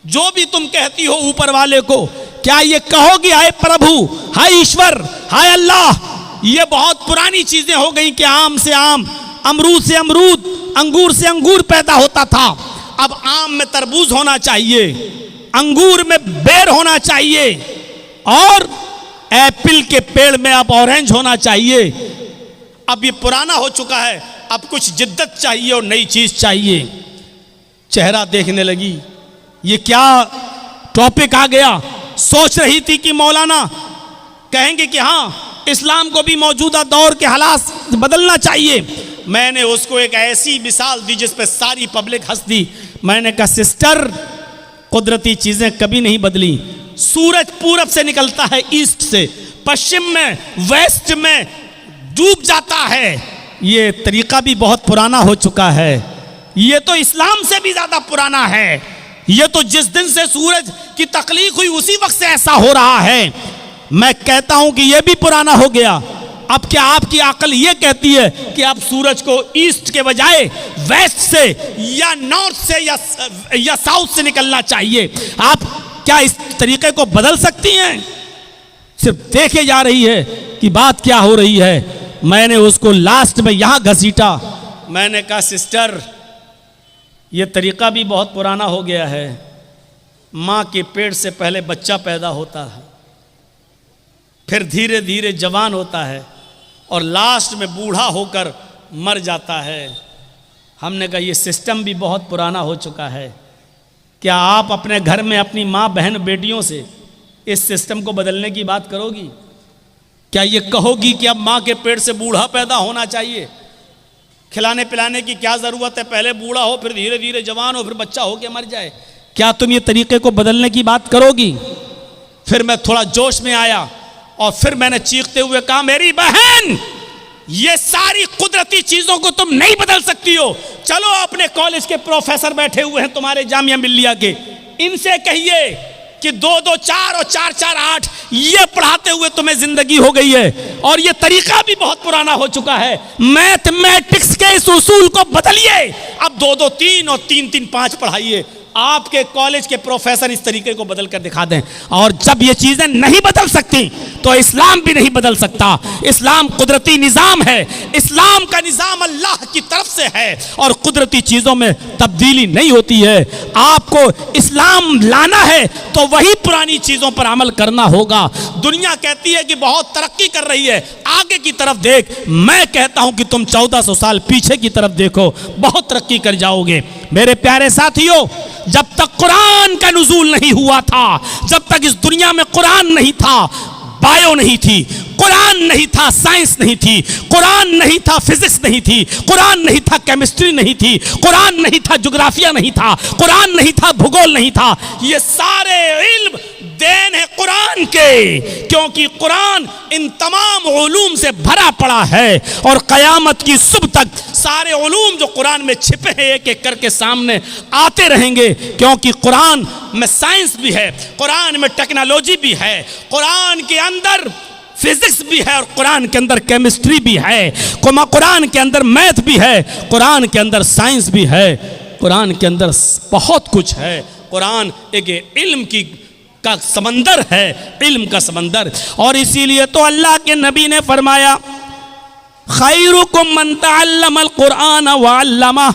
जो भी तुम कहती हो ऊपर वाले को, क्या ये कहोगी हाय प्रभु, हाय ईश्वर, हाय अल्लाह, ये बहुत पुरानी चीजें हो गई कि आम से आम, अमरूद से अमरूद, अंगूर से अंगूर पैदा होता था, अब आम में तरबूज होना चाहिए, अंगूर में बेर होना चाहिए और एप्पल के पेड़ में अब ऑरेंज होना चाहिए। अब ये पुराना हो चुका है, अब कुछ जिद्दत चाहिए और नई चीज चाहिए। चेहरा देखने लगी, ये क्या टॉपिक आ गया। सोच रही थी कि मौलाना कहेंगे कि हाँ इस्लाम को भी मौजूदा दौर के हालात बदलना चाहिए। मैंने उसको एक ऐसी मिसाल दी जिस पे सारी पब्लिक हंस दी। मैंने कहा सिस्टर, कुदरती चीजें कभी नहीं बदली। सूरज पूरब से निकलता है, ईस्ट से, पश्चिम में, वेस्ट में डूब जाता है। ये तरीका भी बहुत पुराना हो चुका है। ये तो इस्लाम से भी ज्यादा पुराना है। ये तो जिस दिन से सूरज की तख्लीक हुई उसी वक्त से ऐसा हो रहा है। मैं कहता हूं कि यह भी पुराना हो गया। अब क्या आपकी अकल ये कहती है कि आप सूरज को ईस्ट के बजाय वेस्ट से या नॉर्थ से या साउथ से निकलना चाहिए? आप क्या इस तरीके को बदल सकती हैं? सिर्फ देखे जा रही है कि बात क्या हो रही है। मैंने उसको लास्ट में यहां घसीटा। मैंने कहा सिस्टर, ये तरीका भी बहुत पुराना हो गया है। माँ के पेट से पहले बच्चा पैदा होता है, फिर धीरे धीरे जवान होता है और लास्ट में बूढ़ा होकर मर जाता है। हमने कहा ये सिस्टम भी बहुत पुराना हो चुका है। क्या आप अपने घर में अपनी माँ बहन बेटियों से इस सिस्टम को बदलने की बात करोगी? क्या ये कहोगी कि अब माँ के पेट से बूढ़ा पैदा होना चाहिए? खिलाने पिलाने की क्या ज़रूरत है, पहले बूढ़ा हो फिर धीरे धीरे जवान हो फिर बच्चा हो के मर जाए? क्या तुम ये तरीके को बदलने की बात करोगी? फिर मैं थोड़ा जोश में आया और फिर मैंने चीखते हुए कहा, मेरी बहन, ये सारी कुदरती चीजों को तुम नहीं बदल सकती हो। चलो अपने कॉलेज के प्रोफेसर बैठे हुए हैं तुम्हारे जामिया मिल्लिया के, इनसे कहिए कि 2-2 4 और 4-4 8 ये पढ़ाते हुए तुम्हें जिंदगी हो गई है और ये तरीका भी बहुत पुराना हो चुका है। मैथमेटिक्स के इस उसूल को बदलिए, अब 2-2 3 और 3-3 5 पढ़ाइए। आपके कॉलेज के प्रोफेसर इस तरीके को बदल कर दिखा दें। और जब ये चीजें नहीं बदल सकती तो इस्लाम भी नहीं बदल सकता। इस्लाम कुदरती निज़ाम है, इस्लाम का निज़ाम अल्लाह की तरफ से है और कुदरती चीज़ों में तब्दीली नहीं होती है। आपको इस्लाम लाना है तो वही पुरानी चीज़ों पर अमल करना होगा। दुनिया कहती है कि बहुत तरक्की कर रही है, आगे की तरफ देख। मैं कहता हूं कि तुम 1400 साल पीछे की तरफ देखो, बहुत तरक्की कर जाओगे। मेरे प्यारे साथियों, जब तक कुरान का नुज़ूल नहीं हुआ था, जब तक इस दुनिया में कुरान नहीं था, बायो नहीं थी, कुरान नहीं था, साइंस नहीं थी, कुरान नहीं था, फिजिक्स नहीं थी, कुरान नहीं था, केमिस्ट्री नहीं थी, कुरान नहीं था, ज्योग्राफिया नहीं था, कुरान नहीं था, भूगोल नहीं था। ये सारे इल्म देन है कुरान के, क्योंकि कुरान इन तमाम उलूम से भरा पड़ा है और क़यामत की सुबह तक सारे उलूम जो कुरान में छिपे हैं एक एक करके सामने आते रहेंगे। क्योंकि कुरान में साइंस भी है, कुरान में टेक्नोलॉजी भी है, कुरान के अंदर फिजिक्स भी है और कुरान के अंदर केमिस्ट्री भी है, कुरान के अंदर मैथ भी है, कुरान के अंदर साइंस भी है, कुरान के अंदर बहुत कुछ है। कुरान एक इल्म का समंदर है, इल्म का समंदर। और इसीलिए तो अल्लाह के नबी ने फरमाया, खैरुकुम मन तअल्लमल कुरान व अल्लमा,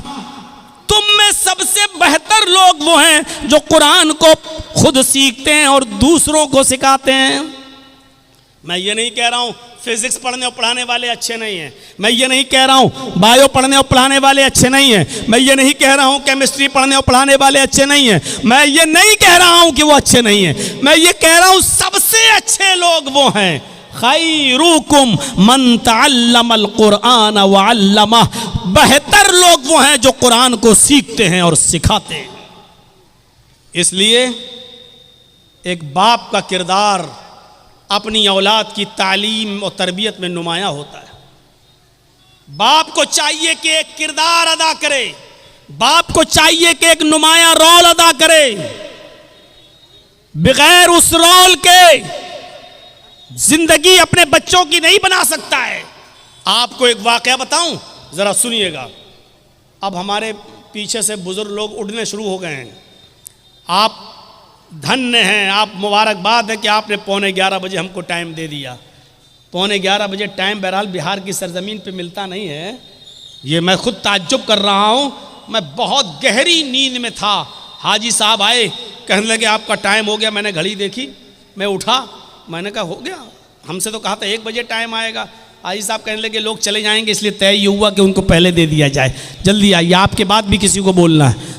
तुम में सबसे बेहतर लोग वो हैं जो कुरान को खुद सीखते हैं और दूसरों को सिखाते हैं। मैं ये नहीं कह रहा हूँ फिजिक्स पढ़ने और पढ़ाने वाले अच्छे नहीं हैं, मैं ये नहीं कह रहा हूँ बायो पढ़ने और पढ़ाने वाले अच्छे नहीं हैं, मैं ये नहीं कह रहा हूँ केमिस्ट्री पढ़ने और पढ़ाने वाले अच्छे नहीं हैं, मैं ये नहीं कह रहा हूँ कि वो अच्छे नहीं हैं, मैं ये कह रहा हूँ सबसे अच्छे लोग वो हैं। खैरुकुम मन तअल्लमल कुरान व अल्लमा, बेहतर लोग वो हैं जो कुरान को सीखते हैं और सिखाते हैं। इसलिए एक बाप का किरदार अपनी औलाद की तालीम और तरबियत में नुमाया होता है। बाप को चाहिए कि एक किरदार अदा करे, बाप को चाहिए कि एक नुमाया रोल अदा करे। बगैर उस रोल के जिंदगी अपने बच्चों की नहीं बना सकता है। आपको एक वाकया बताऊं, जरा सुनिएगा। अब हमारे पीछे से बुजुर्ग लोग उठने शुरू हो गए हैं। आप धन्य हैं, आप मुबारकबाद है कि आपने 11:15 बजे हमको टाइम दे दिया। 11:15 बजे टाइम बहरहाल बिहार की सरजमीन पे मिलता नहीं है, ये मैं खुद ताज्जुब कर रहा हूँ। मैं बहुत गहरी नींद में था, हाजी साहब आए, कहने लगे आपका टाइम हो गया। मैंने घड़ी देखी, मैं उठा, मैंने कहा हो गया, हमसे तो कहा था 1 बजे टाइम आएगा। हाजी साहब कहने लगे लोग चले जाएंगे इसलिए तय ये हुआ कि उनको पहले दे दिया जाए, जल्दी आइए, आपके बाद भी किसी को बोलना है।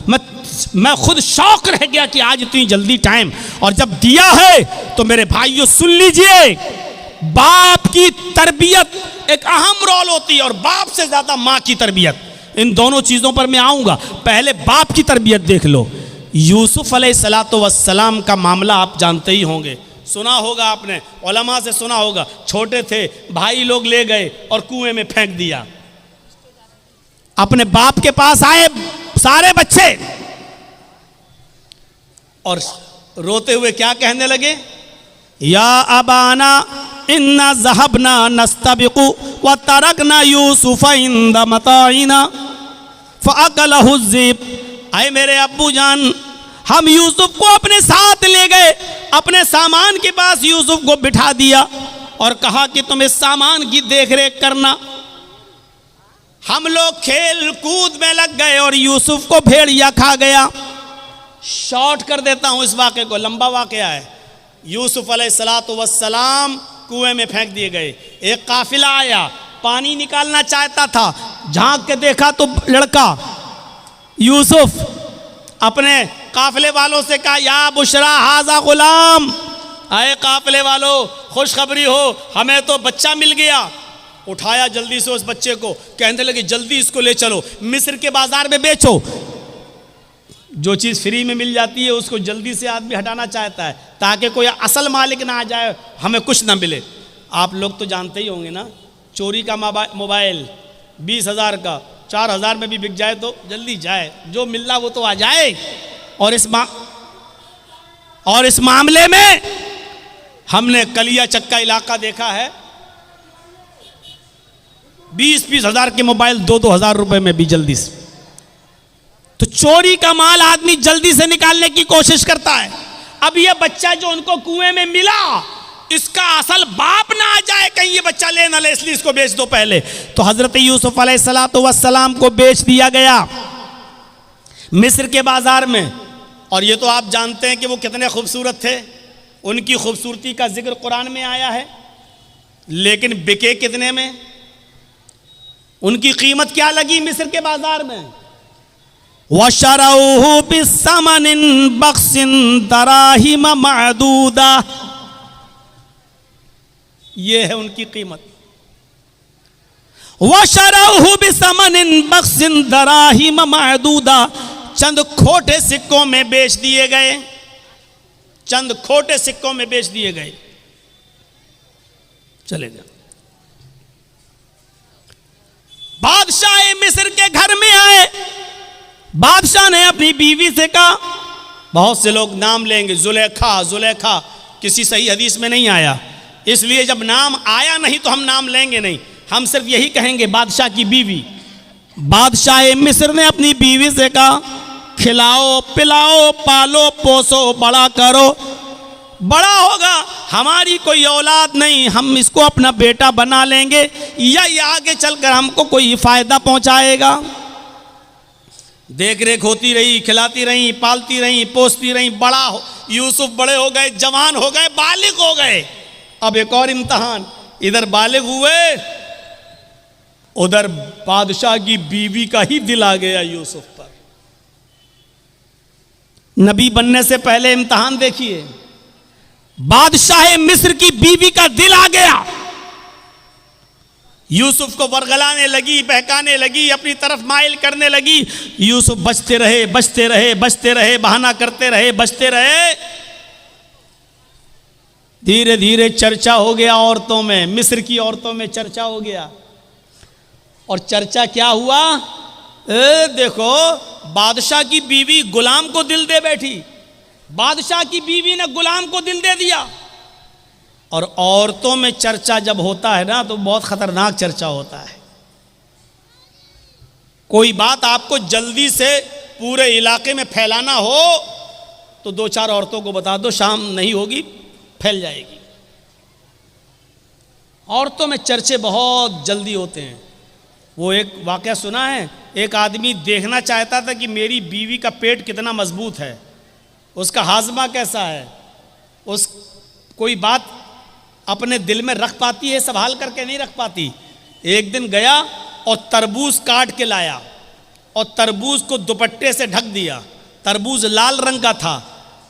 मैं खुद शौक रह गया कि आज इतनी जल्दी टाइम, और जब दिया है तो मेरे भाइयों सुन लीजिए, बाप की तरबियत एक अहम रोल होती है और बाप से ज्यादा माँ की तरबियत। इन दोनों चीजों पर मैं आऊंगा, पहले बाप की तरबियत देख लो। यूसुफ अलैहिस्सलातु वस्सलाम का मामला आप जानते ही होंगे, सुना होगा आपने, उलमा से सुना होगा। छोटे थे, भाई लोग ले गए और कुएं में फेंक दिया। अपने बाप के पास आए सारे बच्चे और रोते हुए क्या कहने लगे, या अबाना इन्ना ज़हबना नस्तबिकु व तरकना यूसुफ इंद मताइना फ़अकलहु ज़िब। आए मेरे अब्बू जान, हम यूसुफ को अपने साथ ले गए, अपने सामान के पास यूसुफ को बिठा दिया और कहा कि तुम इस सामान की देखरेख करना। हम लोग खेल कूद में लग गए और यूसुफ को भेड़िया खा गया। शॉर्ट कर देता हूं इस वाक़े को, लंबा वाक़या है। यूसुफ अलैहिस्सलातु वस्सलाम कुएं में फेंक दिए गए। एक काफिला आया, पानी निकालना चाहता था, झांक के देखा तो लड़का यूसुफ अपने काफिले वालों से कहा, या बुशरा हाजा गुलाम, आए काफिले वालों खुशखबरी हो, हमें तो बच्चा मिल गया। उठाया जल्दी से उस बच्चे को, कहने लगे जल्दी इसको ले चलो, मिस्र के बाजार में बेचो। जो चीज़ फ्री में मिल जाती है उसको जल्दी से आदमी हटाना चाहता है ताकि कोई असल मालिक ना आ जाए, हमें कुछ ना मिले। आप लोग तो जानते ही होंगे ना, चोरी का मोबाइल 20,000 का 4,000 में भी बिक जाए तो जल्दी जाए, जो मिल रहा वो तो आ जाए। और इस मामले में हमने कलिया चक्का इलाका देखा है, 20-20 हज़ार के मोबाइल 2-2 हज़ार रुपए में भी जल्दी से। तो चोरी का माल आदमी जल्दी से निकालने की कोशिश करता है। अब ये बच्चा जो उनको कुएं में मिला, इसका असल बाप ना आ जाए कहीं ये बच्चा ले ना ले, इसलिए इसको बेच दो पहले। तो हजरत यूसुफ अलैहिस्सलातु वस्सलाम को बेच दिया गया मिस्र के बाजार में। और ये तो आप जानते हैं कि वो कितने खूबसूरत थे, उनकी खूबसूरती का जिक्र कुरान में आया है, लेकिन बिके कितने में, उनकी कीमत क्या लगी मिस्र के बाजार में? वशरऊहु बिसमनिन बख्सिन दराहिम मअदूदा, ये है उनकी कीमत। वशरऊहु बिसमनिन बख्सिन दराहिम मअदूदा, चंद खोटे सिक्कों में बेच दिए गए, चंद खोटे सिक्कों में बेच दिए गए। चलेगा। बादशाह मिस्र के घर में आए, बादशाह ने अपनी बीवी से कहा, बहुत से लोग नाम लेंगे, जुलेखा जुलेखा, किसी सही हदीस में नहीं आया, इसलिए जब नाम आया नहीं तो हम नाम लेंगे नहीं, हम सिर्फ यही कहेंगे बादशाह की बीवी। बादशाह मिस्र ने अपनी बीवी से कहा, खिलाओ पिलाओ पालो पोसो बड़ा करो, बड़ा होगा, हमारी कोई औलाद नहीं, हम इसको अपना बेटा बना लेंगे, या ये आगे चलकर हमको कोई फायदा पहुंचाएगा। देख रेख होती रही, खिलाती रही, पालती रही, पोसती रही, बड़ा हो, यूसुफ बड़े हो गए, जवान हो गए, बालिग हो गए। अब एक और इम्तहान, इधर बालिग हुए, उधर बादशाह की बीवी का ही दिल आ गया यूसुफ पर। नबी बनने से पहले इम्तहान देखिए, बादशाह मिस्र की बीवी का दिल आ गया, यूसुफ को वरगलाने लगी, बहकाने लगी, अपनी तरफ माइल करने लगी। यूसुफ बचते रहे बचते रहे बचते रहे, बहाना करते रहे, बचते रहे। धीरे धीरे चर्चा हो गया औरतों में, मिस्र की औरतों में चर्चा हो गया। और चर्चा क्या हुआ, देखो बादशाह की बीवी गुलाम को दिल दे बैठी, बादशाह की बीवी ने गुलाम को दिल दे दिया। और औरतों में चर्चा जब होता है ना तो बहुत खतरनाक चर्चा होता है। कोई बात आपको जल्दी से पूरे इलाके में फैलाना हो तो 2-4 औरतों को बता दो, शाम नहीं होगी फैल जाएगी। औरतों में चर्चे बहुत जल्दी होते हैं। वो एक वाकया सुना है, एक आदमी देखना चाहता था कि मेरी बीवी का पेट कितना मजबूत है, उसका हाजमा कैसा है, उस कोई बात अपने दिल में रख पाती है, संभाल करके नहीं रख पाती। एक दिन गया और तरबूज काट के लाया और तरबूज को दुपट्टे से ढक दिया। तरबूज लाल रंग का था,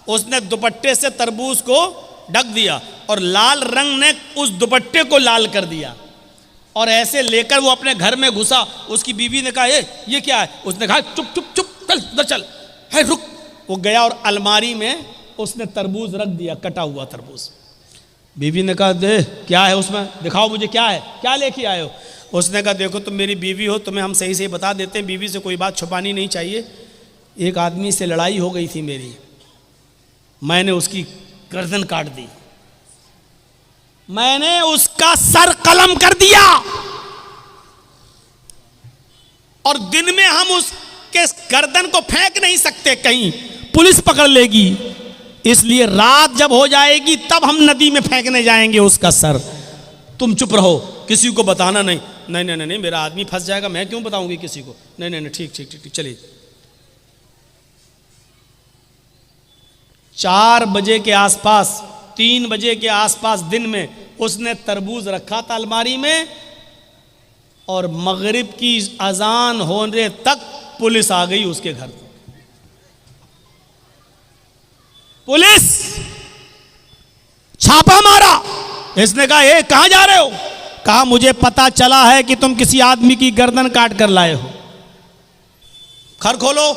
उसने दुपट्टे से तरबूज को ढक दिया और लाल रंग ने उस दुपट्टे को लाल कर दिया। और ऐसे लेकर वो अपने घर में घुसा। उसकी बीवी ने कहा, ये क्या है? उसने कहा, चुप चुप चुप, चल उधर चल, है रुक। वो गया और अलमारी में उसने तरबूज रख दिया, कटा हुआ तरबूज। बीवी ने कहा, दे क्या है उसमें, दिखाओ मुझे क्या है, क्या लेके आए हो? उसने कहा, देखो तुम मेरी बीवी हो, तुम्हें हम सही से बता देते हैं, बीवी से कोई बात छुपानी नहीं चाहिए। एक आदमी से लड़ाई हो गई थी मेरी, मैंने उसकी गर्दन काट दी, मैंने उसका सर कलम कर दिया। और दिन में हम उसके गर्दन को फेंक नहीं सकते, कहीं पुलिस पकड़ लेगी, इसलिए रात जब हो जाएगी तब हम नदी में फेंकने जाएंगे उसका सर। तुम चुप रहो, किसी को बताना नहीं। नहीं नहीं नहीं, मेरा आदमी फंस जाएगा, मैं क्यों बताऊंगी किसी को? नहीं नहीं नहीं, ठीक ठीक ठीक ठीक, चलिए। 4 बजे के आसपास, 3 बजे के आसपास दिन में उसने तरबूज रखा था अलमारी में, और मगरिब की अजान होने तक पुलिस आ गई उसके घर। पुलिस छापा मारा। इसने कहा, ए कहां जा रहे हो? कहा, मुझे पता चला है कि तुम किसी आदमी की गर्दन काट कर लाए हो। घर खोलो।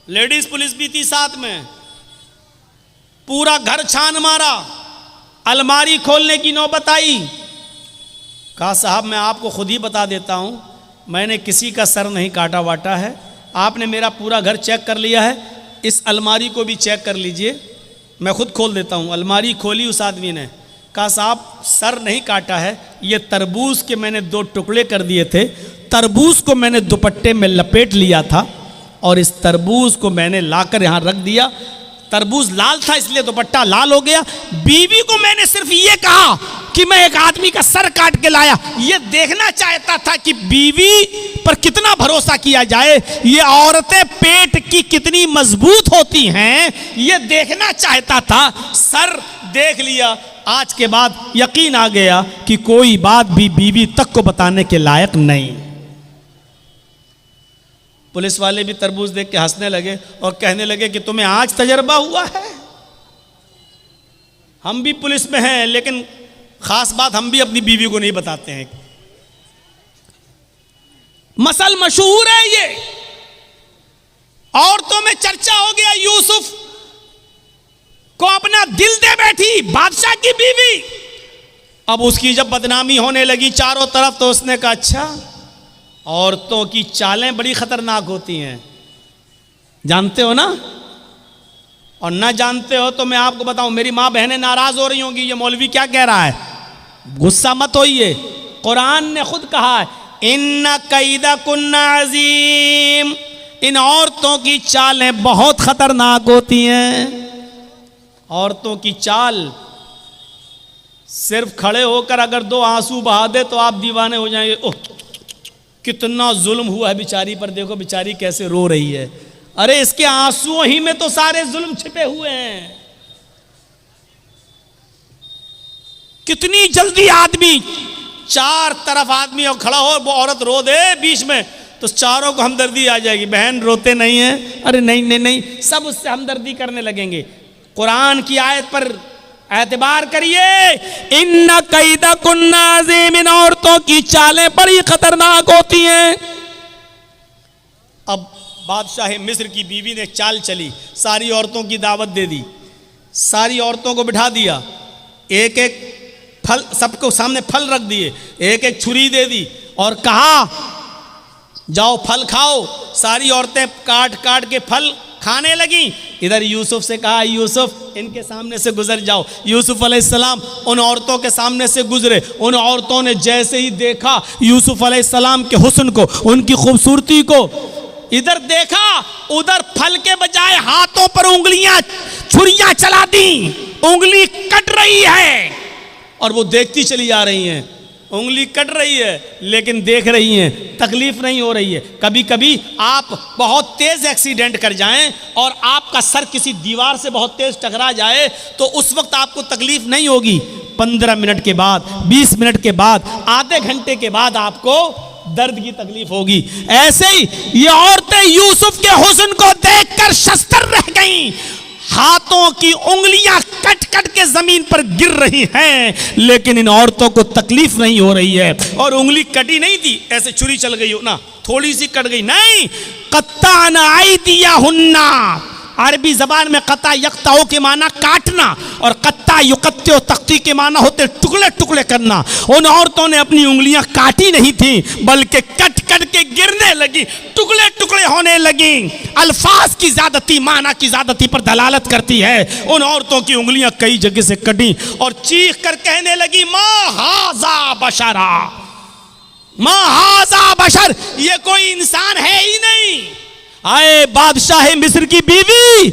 लेडीज पुलिस भी थी साथ में। पूरा घर छान मारा, अलमारी खोलने की नौबत आई। कहा, साहब मैं आपको खुद ही बता देता हूं, मैंने किसी का सर नहीं काटा वाटा है। आपने मेरा पूरा घर चेक कर लिया है, इस अलमारी को भी चेक कर लीजिए, मैं खुद खोल देता हूं। अलमारी खोली उस आदमी ने। कहा, साहब सर नहीं काटा है, ये तरबूज के मैंने 2 टुकड़े कर दिए थे। तरबूज को मैंने दुपट्टे में लपेट लिया था और इस तरबूज को मैंने लाकर यहां रख दिया। तरबूज लाल था इसलिए दुपट्टा लाल हो गया। बीवी को मैंने सिर्फ ये कहा कि मैं एक आदमी का सर काट के लाया। ये देखना चाहता था कि बीवी पर कितना भरोसा किया जाए, ये औरतें पेट की कितनी मजबूत होती हैं, ये देखना चाहता था। सर देख लिया। आज के बाद यकीन आ गया कि कोई बात भी बीवी तक को बताने के लायक नहीं। पुलिस वाले भी तरबूज देख के हंसने लगे और कहने लगे कि तुम्हें आज तजर्बा हुआ है। हम भी पुलिस में हैं, लेकिन खास बात हम भी अपनी बीवी को नहीं बताते हैं। मसल मशहूर है ये, औरतों में चर्चा हो गया। यूसुफ को अपना दिल दे बैठी बादशाह की बीवी। अब उसकी जब बदनामी होने लगी चारों तरफ, तो उसने कहा, अच्छा औरतों की चालें बड़ी खतरनाक होती हैं, जानते हो ना? और ना जानते हो तो मैं आपको बताऊं, मेरी माँ बहनें नाराज हो रही होंगी, ये मौलवी क्या कह रहा है। गुस्सा मत होइए, कुरान ने खुद कहा है, इन्ना कैदा कुन्ना अजीम, इन औरतों की चालें बहुत खतरनाक होती हैं। औरतों की चाल, सिर्फ खड़े होकर अगर 2 आंसू बहा दे तो आप दीवाने हो जाएंगे। ओह कितना जुल्म हुआ है बेचारी पर, देखो बेचारी कैसे रो रही है। अरे इसके आंसुओं ही में तो सारे जुल्म छिपे हुए हैं। कितनी जल्दी आदमी, 4 तरफ आदमी और खड़ा हो, वो औरत रो दे बीच में, तो चारों को हमदर्दी आ जाएगी। बहन रोते नहीं है, अरे नहीं नहीं नहीं, सब उससे हमदर्दी करने लगेंगे। कुरान की आयत पर एतबार करिए, इन्ना कैदा कुन्ना अज़ीम, इन औरतों की चालें बड़ी खतरनाक होती हैं। अब बादशाह मिस्र की बीवी ने चाल चली, सारी औरतों की दावत दे दी, सारी औरतों को बिठा दिया, एक एक फल सबको सामने फल रख दिए, एक एक छुरी दे दी और कहा, जाओ फल खाओ। सारी औरतें काट काट के फल खाने लगी। इधर यूसुफ से कहा, यूसुफ इनके सामने से गुजर जाओ। यूसुफ अलैहिस्सलाम उन औरतों के सामने से गुजरे। उन औरतों ने जैसे ही देखा यूसुफ अलैहिस्सलाम के हुस्न को, उनकी खूबसूरती को, इधर देखा उधर फल के बजाय हाथों पर उंगलियां, छुरियां चला दी। उंगली कट रही है और वो देखती चली जा रही हैं। उंगली कट रही है लेकिन देख रही हैं, तकलीफ नहीं हो रही है। कभी कभी आप बहुत तेज एक्सीडेंट कर जाएं और आपका सर किसी दीवार से बहुत तेज टकरा जाए तो उस वक्त आपको तकलीफ नहीं होगी। 15 मिनट के बाद, 20 मिनट के बाद, आधे घंटे के बाद आपको दर्द की तकलीफ होगी। ऐसे ही ये औरतें यूसुफ के हुस्न को देखकर शस्त्र रह गईं। हाथों की उंगलियां कट कट के जमीन पर गिर रही हैं, लेकिन इन औरतों को तकलीफ नहीं हो रही है। और उंगली कटी नहीं थी, ऐसे छुरी चल गई हो ना, थोड़ी सी कट गई नहीं, कत्ताना आइदिया हुन्ना। अरबी जबान में कत्ता यक्ताओ के माना काटना और कत्ता युकत्तो तख्ती के माना होते टुकड़े टुकड़े करना। उन औरतों ने अपनी उंगलियां काटी नहीं थी बल्कि कट कट के गिरने लगी, टुकड़े टुकड़े होने लगी। अल्फाज की ज्यादती माना की ज्यादती पर दलालत करती है। उन औरतों की उंगलियां कई जगह से कटी और चीख कर कहने लगी, मा हाजा बशरा, मा हाजा बशर, ये कोई इंसान है ही नहीं। आए बादशाह मिस्र की बीवी,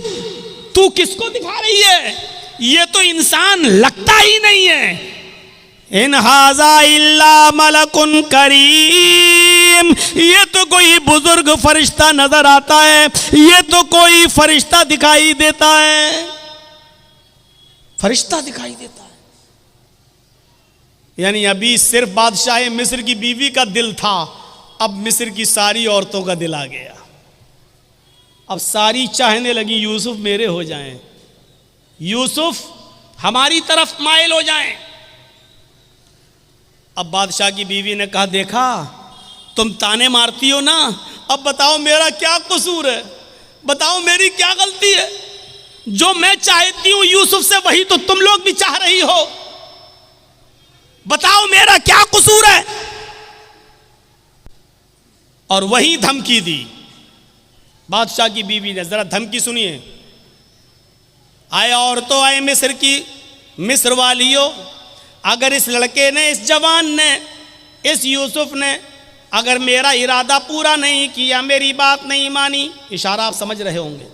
तू किसको दिखा रही है? ये तो इंसान लगता ही नहीं है। इन हाजा इल्ला मलकुन करीम, ये तो कोई बुजुर्ग फरिश्ता नजर आता है, ये तो कोई फरिश्ता दिखाई देता है। फरिश्ता दिखाई देता है। यानी अभी सिर्फ बादशाह मिस्र की बीवी का दिल था, अब मिस्र की सारी औरतों का दिल आ गया। अब सारी चाहने लगी यूसुफ मेरे हो जाएं, यूसुफ हमारी तरफ माइल हो जाएं। अब बादशाह की बीवी ने कहा, देखा तुम ताने मारती हो ना, अब बताओ मेरा क्या कसूर है, बताओ मेरी क्या गलती है? जो मैं चाहती हूं यूसुफ से वही तो तुम लोग भी चाह रही हो, बताओ मेरा क्या कसूर है? और वही धमकी दी बादशाह की बीवी ने। जरा धमकी सुनिए। आए औरतों, आए मिस्र की मिस्र वालियों, अगर इस लड़के ने, इस जवान ने, इस यूसुफ ने अगर मेरा इरादा पूरा नहीं किया, मेरी बात नहीं मानी, इशारा आप समझ रहे होंगे।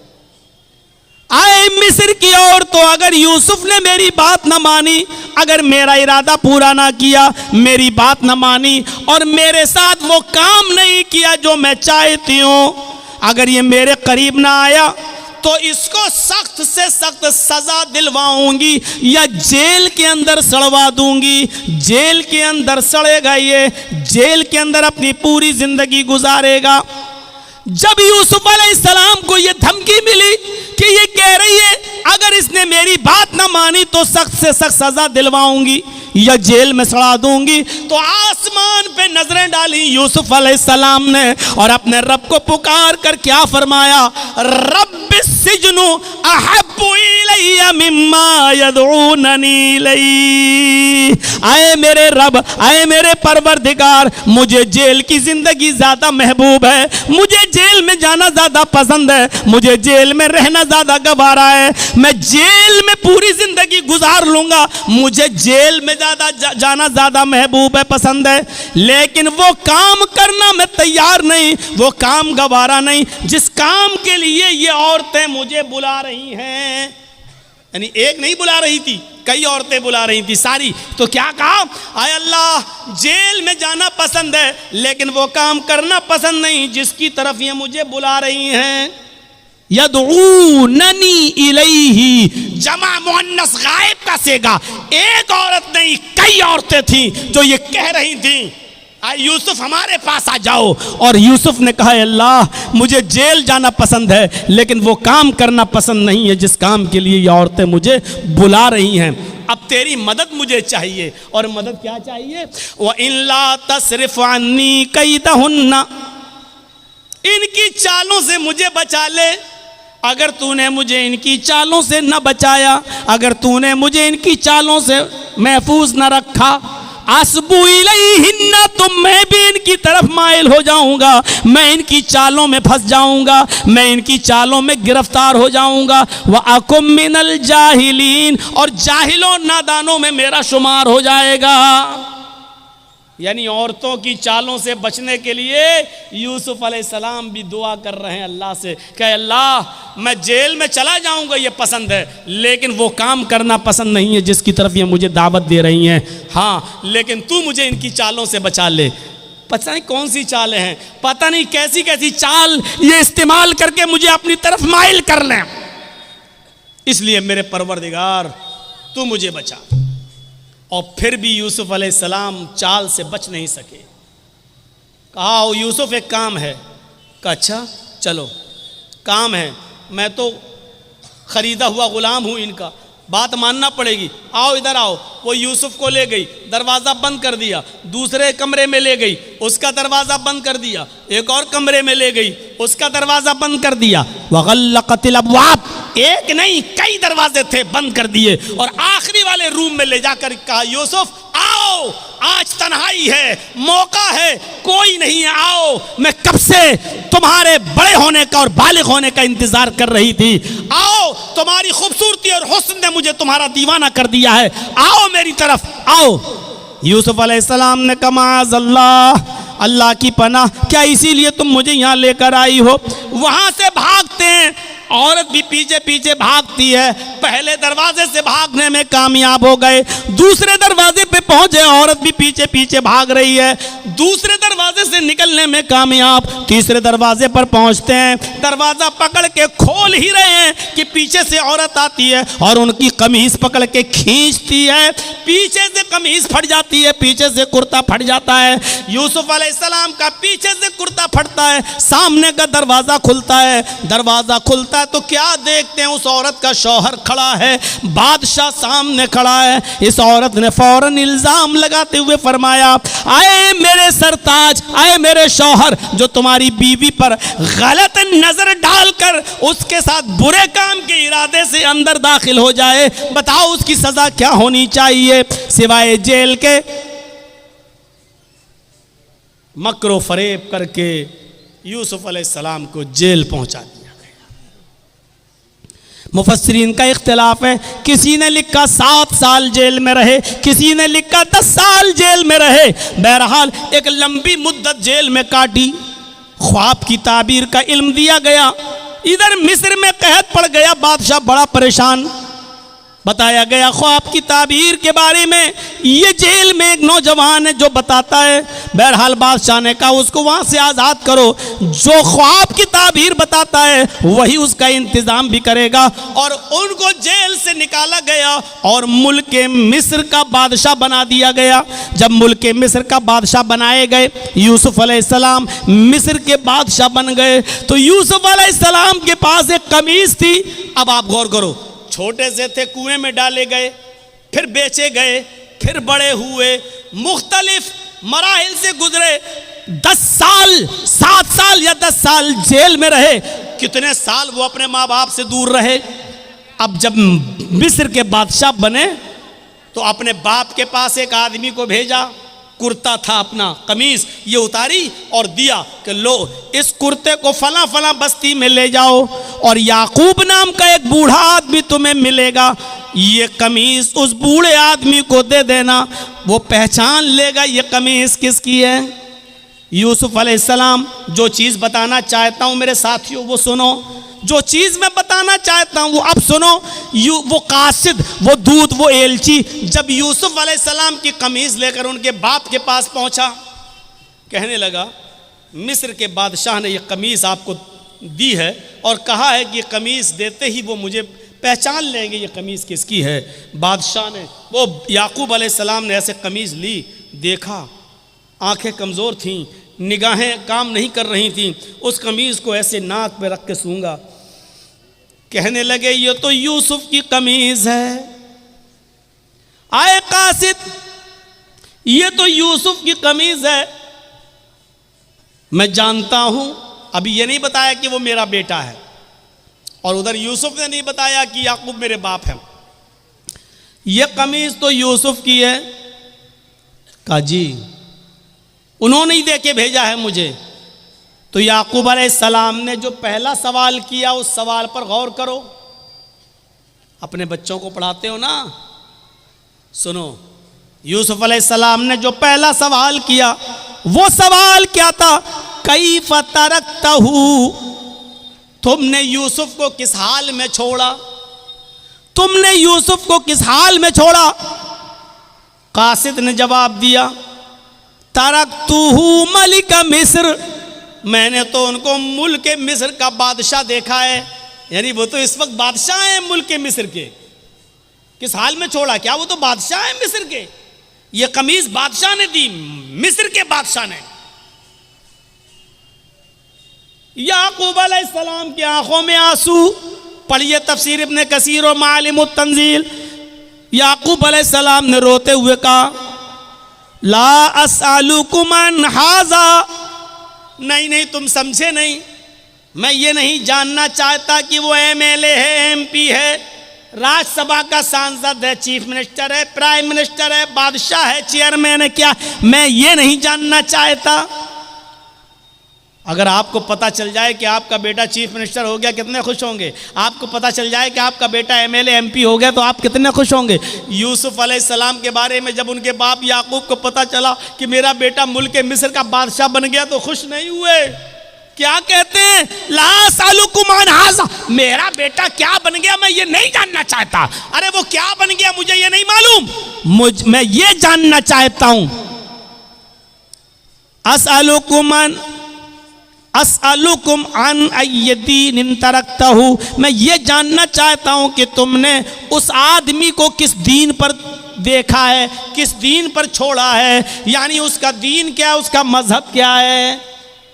आए मिस्र की औरतों, अगर यूसुफ ने मेरी बात ना मानी, अगर मेरा इरादा पूरा ना किया, मेरी बात ना मानी और मेरे साथ वो काम नहीं किया जो मैं चाहती हूं, अगर ये मेरे करीब ना आया तो इसको सख्त से सख्त सजा दिलवाऊंगी या जेल के अंदर सड़वा दूंगी। जेल के अंदर सड़ेगा, ये जेल के अंदर अपनी पूरी जिंदगी गुजारेगा। जब यूसुफ अलैहिस्सलाम को ये धमकी मिली कि ये कह रही है अगर इसने मेरी बात ना मानी तो सख्त से सख्त सजा दिलवाऊंगी या जेल में सड़ा दूंगी, तो आसमान पे नजरें डाली यूसुफ अलैहिस्सलाम ने और अपने रब को पुकार कर क्या फरमाया, रब्बि सिजनु अहब्बु इलैया मिम्मा यदऊननी इलैहि। आए मेरे रब, आए मेरे परवरदिगार, मुझे जेल की जिंदगी ज्यादा महबूब है, मुझे जेल में जाना ज्यादा पसंद है, मुझे जेल में रहना ज्यादा गवारा है, मैं जेल में पूरी जिंदगी गुजार लूंगा, मुझे जेल में जाना ज्यादा महबूब है, पसंद है। लेकिन वो काम करना मैं तैयार नहीं, वो काम गवारा नहीं जिस काम के लिए ये औरतें मुझे बुला रही हैं। यानी एक नहीं बुला रही थी, कई औरतें बुला रही थी सारी। तो क्या कहा, आय अल्लाह जेल में जाना पसंद है लेकिन वो काम करना पसंद नहीं जिसकी तरफ ये मुझे बुला रही हैं। यदऊननी इलैहि, जमा मुअन्नस गायब का सेगा, एक औरत नहीं कई औरतें थीं जो ये कह रही थीं यूसुफ हमारे पास आ जाओ। और यूसुफ ने कहा, अल्लाह मुझे जेल जाना पसंद है लेकिन वो काम करना पसंद नहीं है जिस काम के लिए ये औरतें मुझे बुला रही हैं। अब तेरी मदद मुझे चाहिए। और मदद क्या चाहिए, व इल्ला तसरिफ अन्नी कैदहुन्ना, इनकी चालों से मुझे बचा ले। अगर तूने मुझे इनकी चालों से न बचाया, अगर तूने मुझे इनकी चालों से महफूज न रखा, असबु इलैहिन्ना, तो मैं भी इनकी तरफ माइल हो जाऊंगा, मैं इनकी चालों में फंस जाऊंगा, मैं इनकी चालों में गिरफ्तार हो जाऊंगा। व अकुम मिनल जाहिलीन, और जाहिलों नादानों में मेरा शुमार हो जाएगा। यानी औरतों की चालों से बचने के लिए यूसुफ अलैहिस्सलाम भी दुआ कर रहे हैं अल्लाह से कि अल्लाह मैं जेल में चला जाऊंगा ये पसंद है, लेकिन वो काम करना पसंद नहीं है जिसकी तरफ ये मुझे दावत दे रही हैं। हाँ, लेकिन तू मुझे इनकी चालों से बचा ले। पता नहीं कौन सी चालें हैं, पता नहीं कैसी कैसी चाल ये इस्तेमाल करके मुझे अपनी तरफ माइल कर लें, इसलिए मेरे परवरदिगार तू मुझे बचा। और फिर भी यूसुफ अलैहिस्सलाम चाल से बच नहीं सके। कहा यूसुफ एक काम है। कहा अच्छा चलो, काम है, मैं तो खरीदा हुआ गुलाम हूं इनका, बात मानना पड़ेगी, आओ इधर आओ। वो यूसुफ को ले गई, दरवाज़ा बंद कर दिया, दूसरे कमरे में ले गई, उसका दरवाज़ा बंद कर दिया, एक और कमरे में ले गई, उसका दरवाज़ा बंद कर दिया। वग़ल्लक़तिल अब्वाब, एक नहीं कई दरवाजे थे, बंद कर दिए। और आखिरी वाले रूम में ले जाकर कहा यूसुफ आओ, आज तन्हाई है, मौका है, कोई नहीं है, आओ, मैं कब से तुम्हारे बड़े होने का और बालिग होने का इंतजार कर रही थी, आओ, तुम्हारी खूबसूरती और हुस्न ने मुझे तुम्हारा दीवाना कर दिया है, आओ मेरी तरफ आओ। यूसुफ अलैहिस्सलाम ने कहा माज़अल्लाह, अल्लाह की पनाह, क्या इसीलिए तुम मुझे यहाँ लेकर आई हो? वहां से भागते हैं, औरत भी पीछे पीछे भागती है। पहले दरवाजे से भागने में कामयाब हो गए, दूसरे दरवाजे पे पहुंचे, औरत भी पीछे पीछे भाग रही है, दूसरे दरवाजे से निकलने में कामयाब, तीसरे दरवाजे पर पहुंचते हैं, दरवाजा पकड़ के खोल ही रहे हैं कि पीछे से औरत आती है और उनकी कमीज पकड़ के खींचती है, पीछे से कमीज फट जाती है, पीछे से कुर्ता फट जाता है। यूसुफ अलैहिस्सलाम का पीछे से कुर्ता फटता है, सामने का दरवाजा खुलता है, दरवाजा खुलता है तो क्या देखते हैं, उस औरत का शौहर खड़ा है, बादशाह सामने खड़ा है। इस औरत ने फौरन इल्जाम लगाते हुए फरमाया, आए मेरे सरताज, आए मेरे शौहर, जो तुम्हारी बीवी पर गलत नजर डालकर उसके साथ बुरे काम के इरादे से अंदर दाखिल हो जाए, बताओ उसकी सजा क्या होनी चाहिए? सिवाय जेल के। मकरो फरेब करके यूसुफ अलैहिस्सलाम को जेल पहुंचा दिया। मुफस्सिरीन का इख्तिलाफ है, किसी ने लिखा 7 साल जेल में रहे, किसी ने लिखा 10 साल जेल में रहे। बहरहाल एक लंबी मुद्दत जेल में काटी। ख्वाब की ताबीर का इल्म दिया गया। इधर मिस्र में कहत पड़ गया, बादशाह बड़ा परेशान। बताया गया ख्वाब की ताबीर के बारे में। ये जेल में एक नौजवान है जो बताता है। बहरहाल बादशाह ने कहा उसको वहाँ से आज़ाद करो, जो ख्वाब की ताबीर बताता है वही उसका इंतज़ाम भी करेगा। और उनको जेल से निकाला गया और मुल्क मिस्र का बादशाह बना दिया गया। जब मुल्क मिस्र का बादशाह बनाए गए, यूसुफ अलैहिस्सलाम मिस्र के बादशाह बन गए। तो यूसुफ अलैहिस्सलाम के पास एक कमीज़ थी। अब आप गौर करो, छोटे से थे, कुएं में डाले गए, फिर बेचे गए, फिर बड़े हुए, मुख्तलिफ मराहिल से गुजरे। 10 साल, 7 साल या 10 साल जेल में रहे। कितने साल वो अपने माँ बाप से दूर रहे। अब जब मिस्र के बादशाह बने तो अपने बाप के पास एक आदमी को भेजा। कुर्ता था अपना, कमीज ये उतारी और दिया कि लो इस कुर्ते को फला फला बस्ती में ले जाओ और याकूब नाम का एक बूढ़ा आदमी तुम्हें मिलेगा, ये कमीज उस बूढ़े आदमी को दे देना, वो पहचान लेगा ये कमीज किसकी है। यूसुफ अलैहिस्सलाम, जो चीज़ बताना चाहता हूँ मेरे साथियों वो सुनो, जो चीज़ मैं बताना चाहता हूँ वो अब सुनो। वो कासिद, वो दूत, वो एलची जब यूसुफ अलैहिस्सलाम की कमीज़ लेकर उनके बाप के पास पहुँचा, कहने लगा मिस्र के बादशाह ने ये कमीज़ आपको दी है और कहा है कि ये कमीज़ देते ही वो मुझे पहचान लेंगे ये कमीज़ किसकी है। बादशाह ने, वो याकूब अलैहिस्सलाम ने ऐसे कमीज़ ली, देखा, आंखें कमज़ोर थीं, निगाहें काम नहीं कर रही थीं, उस कमीज़ को ऐसे नाक पे रख के सूंघा। कहने लगे ये तो यूसुफ की कमीज़ है। आए कासिद, ये तो यूसुफ की कमीज़ है, मैं जानता हूं। अभी ये नहीं बताया कि वो मेरा बेटा है और उधर यूसुफ ने नहीं बताया कि याकूब मेरे बाप हैं। ये कमीज़ तो यूसुफ की है। कहा जी उन्होंने ही दे के भेजा है मुझे। तो याकूब अलैहिस्सलाम ने जो पहला सवाल किया उस सवाल पर गौर करो। अपने बच्चों को पढ़ाते हो ना, सुनो। यूसुफ अलैहिस्सलाम ने जो पहला सवाल किया वो सवाल क्या था? कैफ तरकतहू, तुमने यूसुफ को किस हाल में छोड़ा? तुमने यूसुफ को किस हाल में छोड़ा? कासिद ने जवाब दिया तरकतुहू मलिक मिस्र, मैंने तो उनको मुल्क मिस्र का बादशाह देखा है। यानी वो तो इस वक्त बादशाह हैं मुल्क मिस्र के। किस हाल में छोड़ा? क्या वो तो बादशाह हैं मिस्र के। ये कमीज बादशाह ने दी, मिस्र के बादशाह ने। याकूब अलैहिस्सलाम की आंखों में आंसू। पढ़िए तफसीर इब्न कसीर और मालिमुत तंजील। याकूब अलैहिस्सलाम ने रोते हुए कहा ला अस्अलुकुम अन हाज़ा, नहीं नहीं तुम समझे नहीं, मैं ये नहीं जानना चाहता कि वो MLA है, MP है, राज्यसभा का सांसद है, चीफ मिनिस्टर है, प्राइम मिनिस्टर है, बादशाह है, चेयरमैन है, क्या मैं ये नहीं जानना चाहता। अगर आपको पता चल जाए कि आपका बेटा चीफ मिनिस्टर हो गया कितने खुश होंगे। आपको पता चल जाए कि आपका बेटा MLA MP हो गया तो आप कितने खुश होंगे। यूसुफ अलैहिस्सलाम के बारे में जब उनके बाप याकूब को पता चला कि मेरा बेटा मुल्क मिस्र का बादशाह बन गया तो खुश नहीं हुए। क्या कहते हैं? ला अस्अलुकुम अन हाज़ा, मेरा बेटा क्या बन गया मैं ये नहीं जानना चाहता। अरे वो क्या बन गया मुझे ये नहीं मालूम, मैं ये जानना चाहता हूं अस्अलुकुम अन अय्यदीन तरक्तहु, मैं ये जानना चाहता हूँ कि तुमने उस आदमी को किस दीन पर देखा है, किस दीन पर छोड़ा है, यानी उसका दीन क्या है, उसका मजहब क्या है।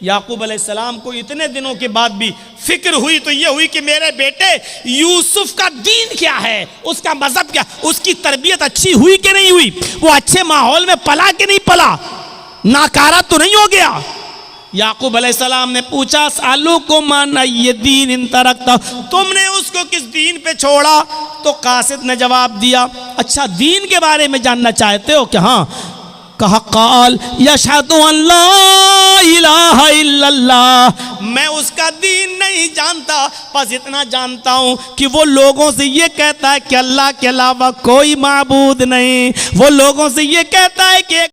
याकूब अलैहिस्सलाम को इतने दिनों के बाद भी फिक्र हुई तो ये हुई कि मेरे बेटे यूसुफ का दीन क्या है, उसका मजहब क्या, उसकी तरबियत अच्छी हुई कि नहीं हुई, वो अच्छे माहौल में पला कि नहीं पला, नाकारा तो नहीं हो गया। याकूब अलैहिस्सलाम ने पूछा सालू को माना ये दीन इन तरक्ता, तुमने उसको किस दीन पे छोड़ा। तो कासिद ने जवाब दिया, अच्छा दीन के बारे में जानना चाहते हो क्या? हाँ। कहा काल यशहदु अल्ला इलाहा इल्लल्लाह, मैं उसका दीन नहीं जानता, बस इतना जानता हूँ कि वो लोगों से ये कहता है कि अल्लाह के अलावा कोई माबूद नहीं, वो लोगों से ये कहता है कि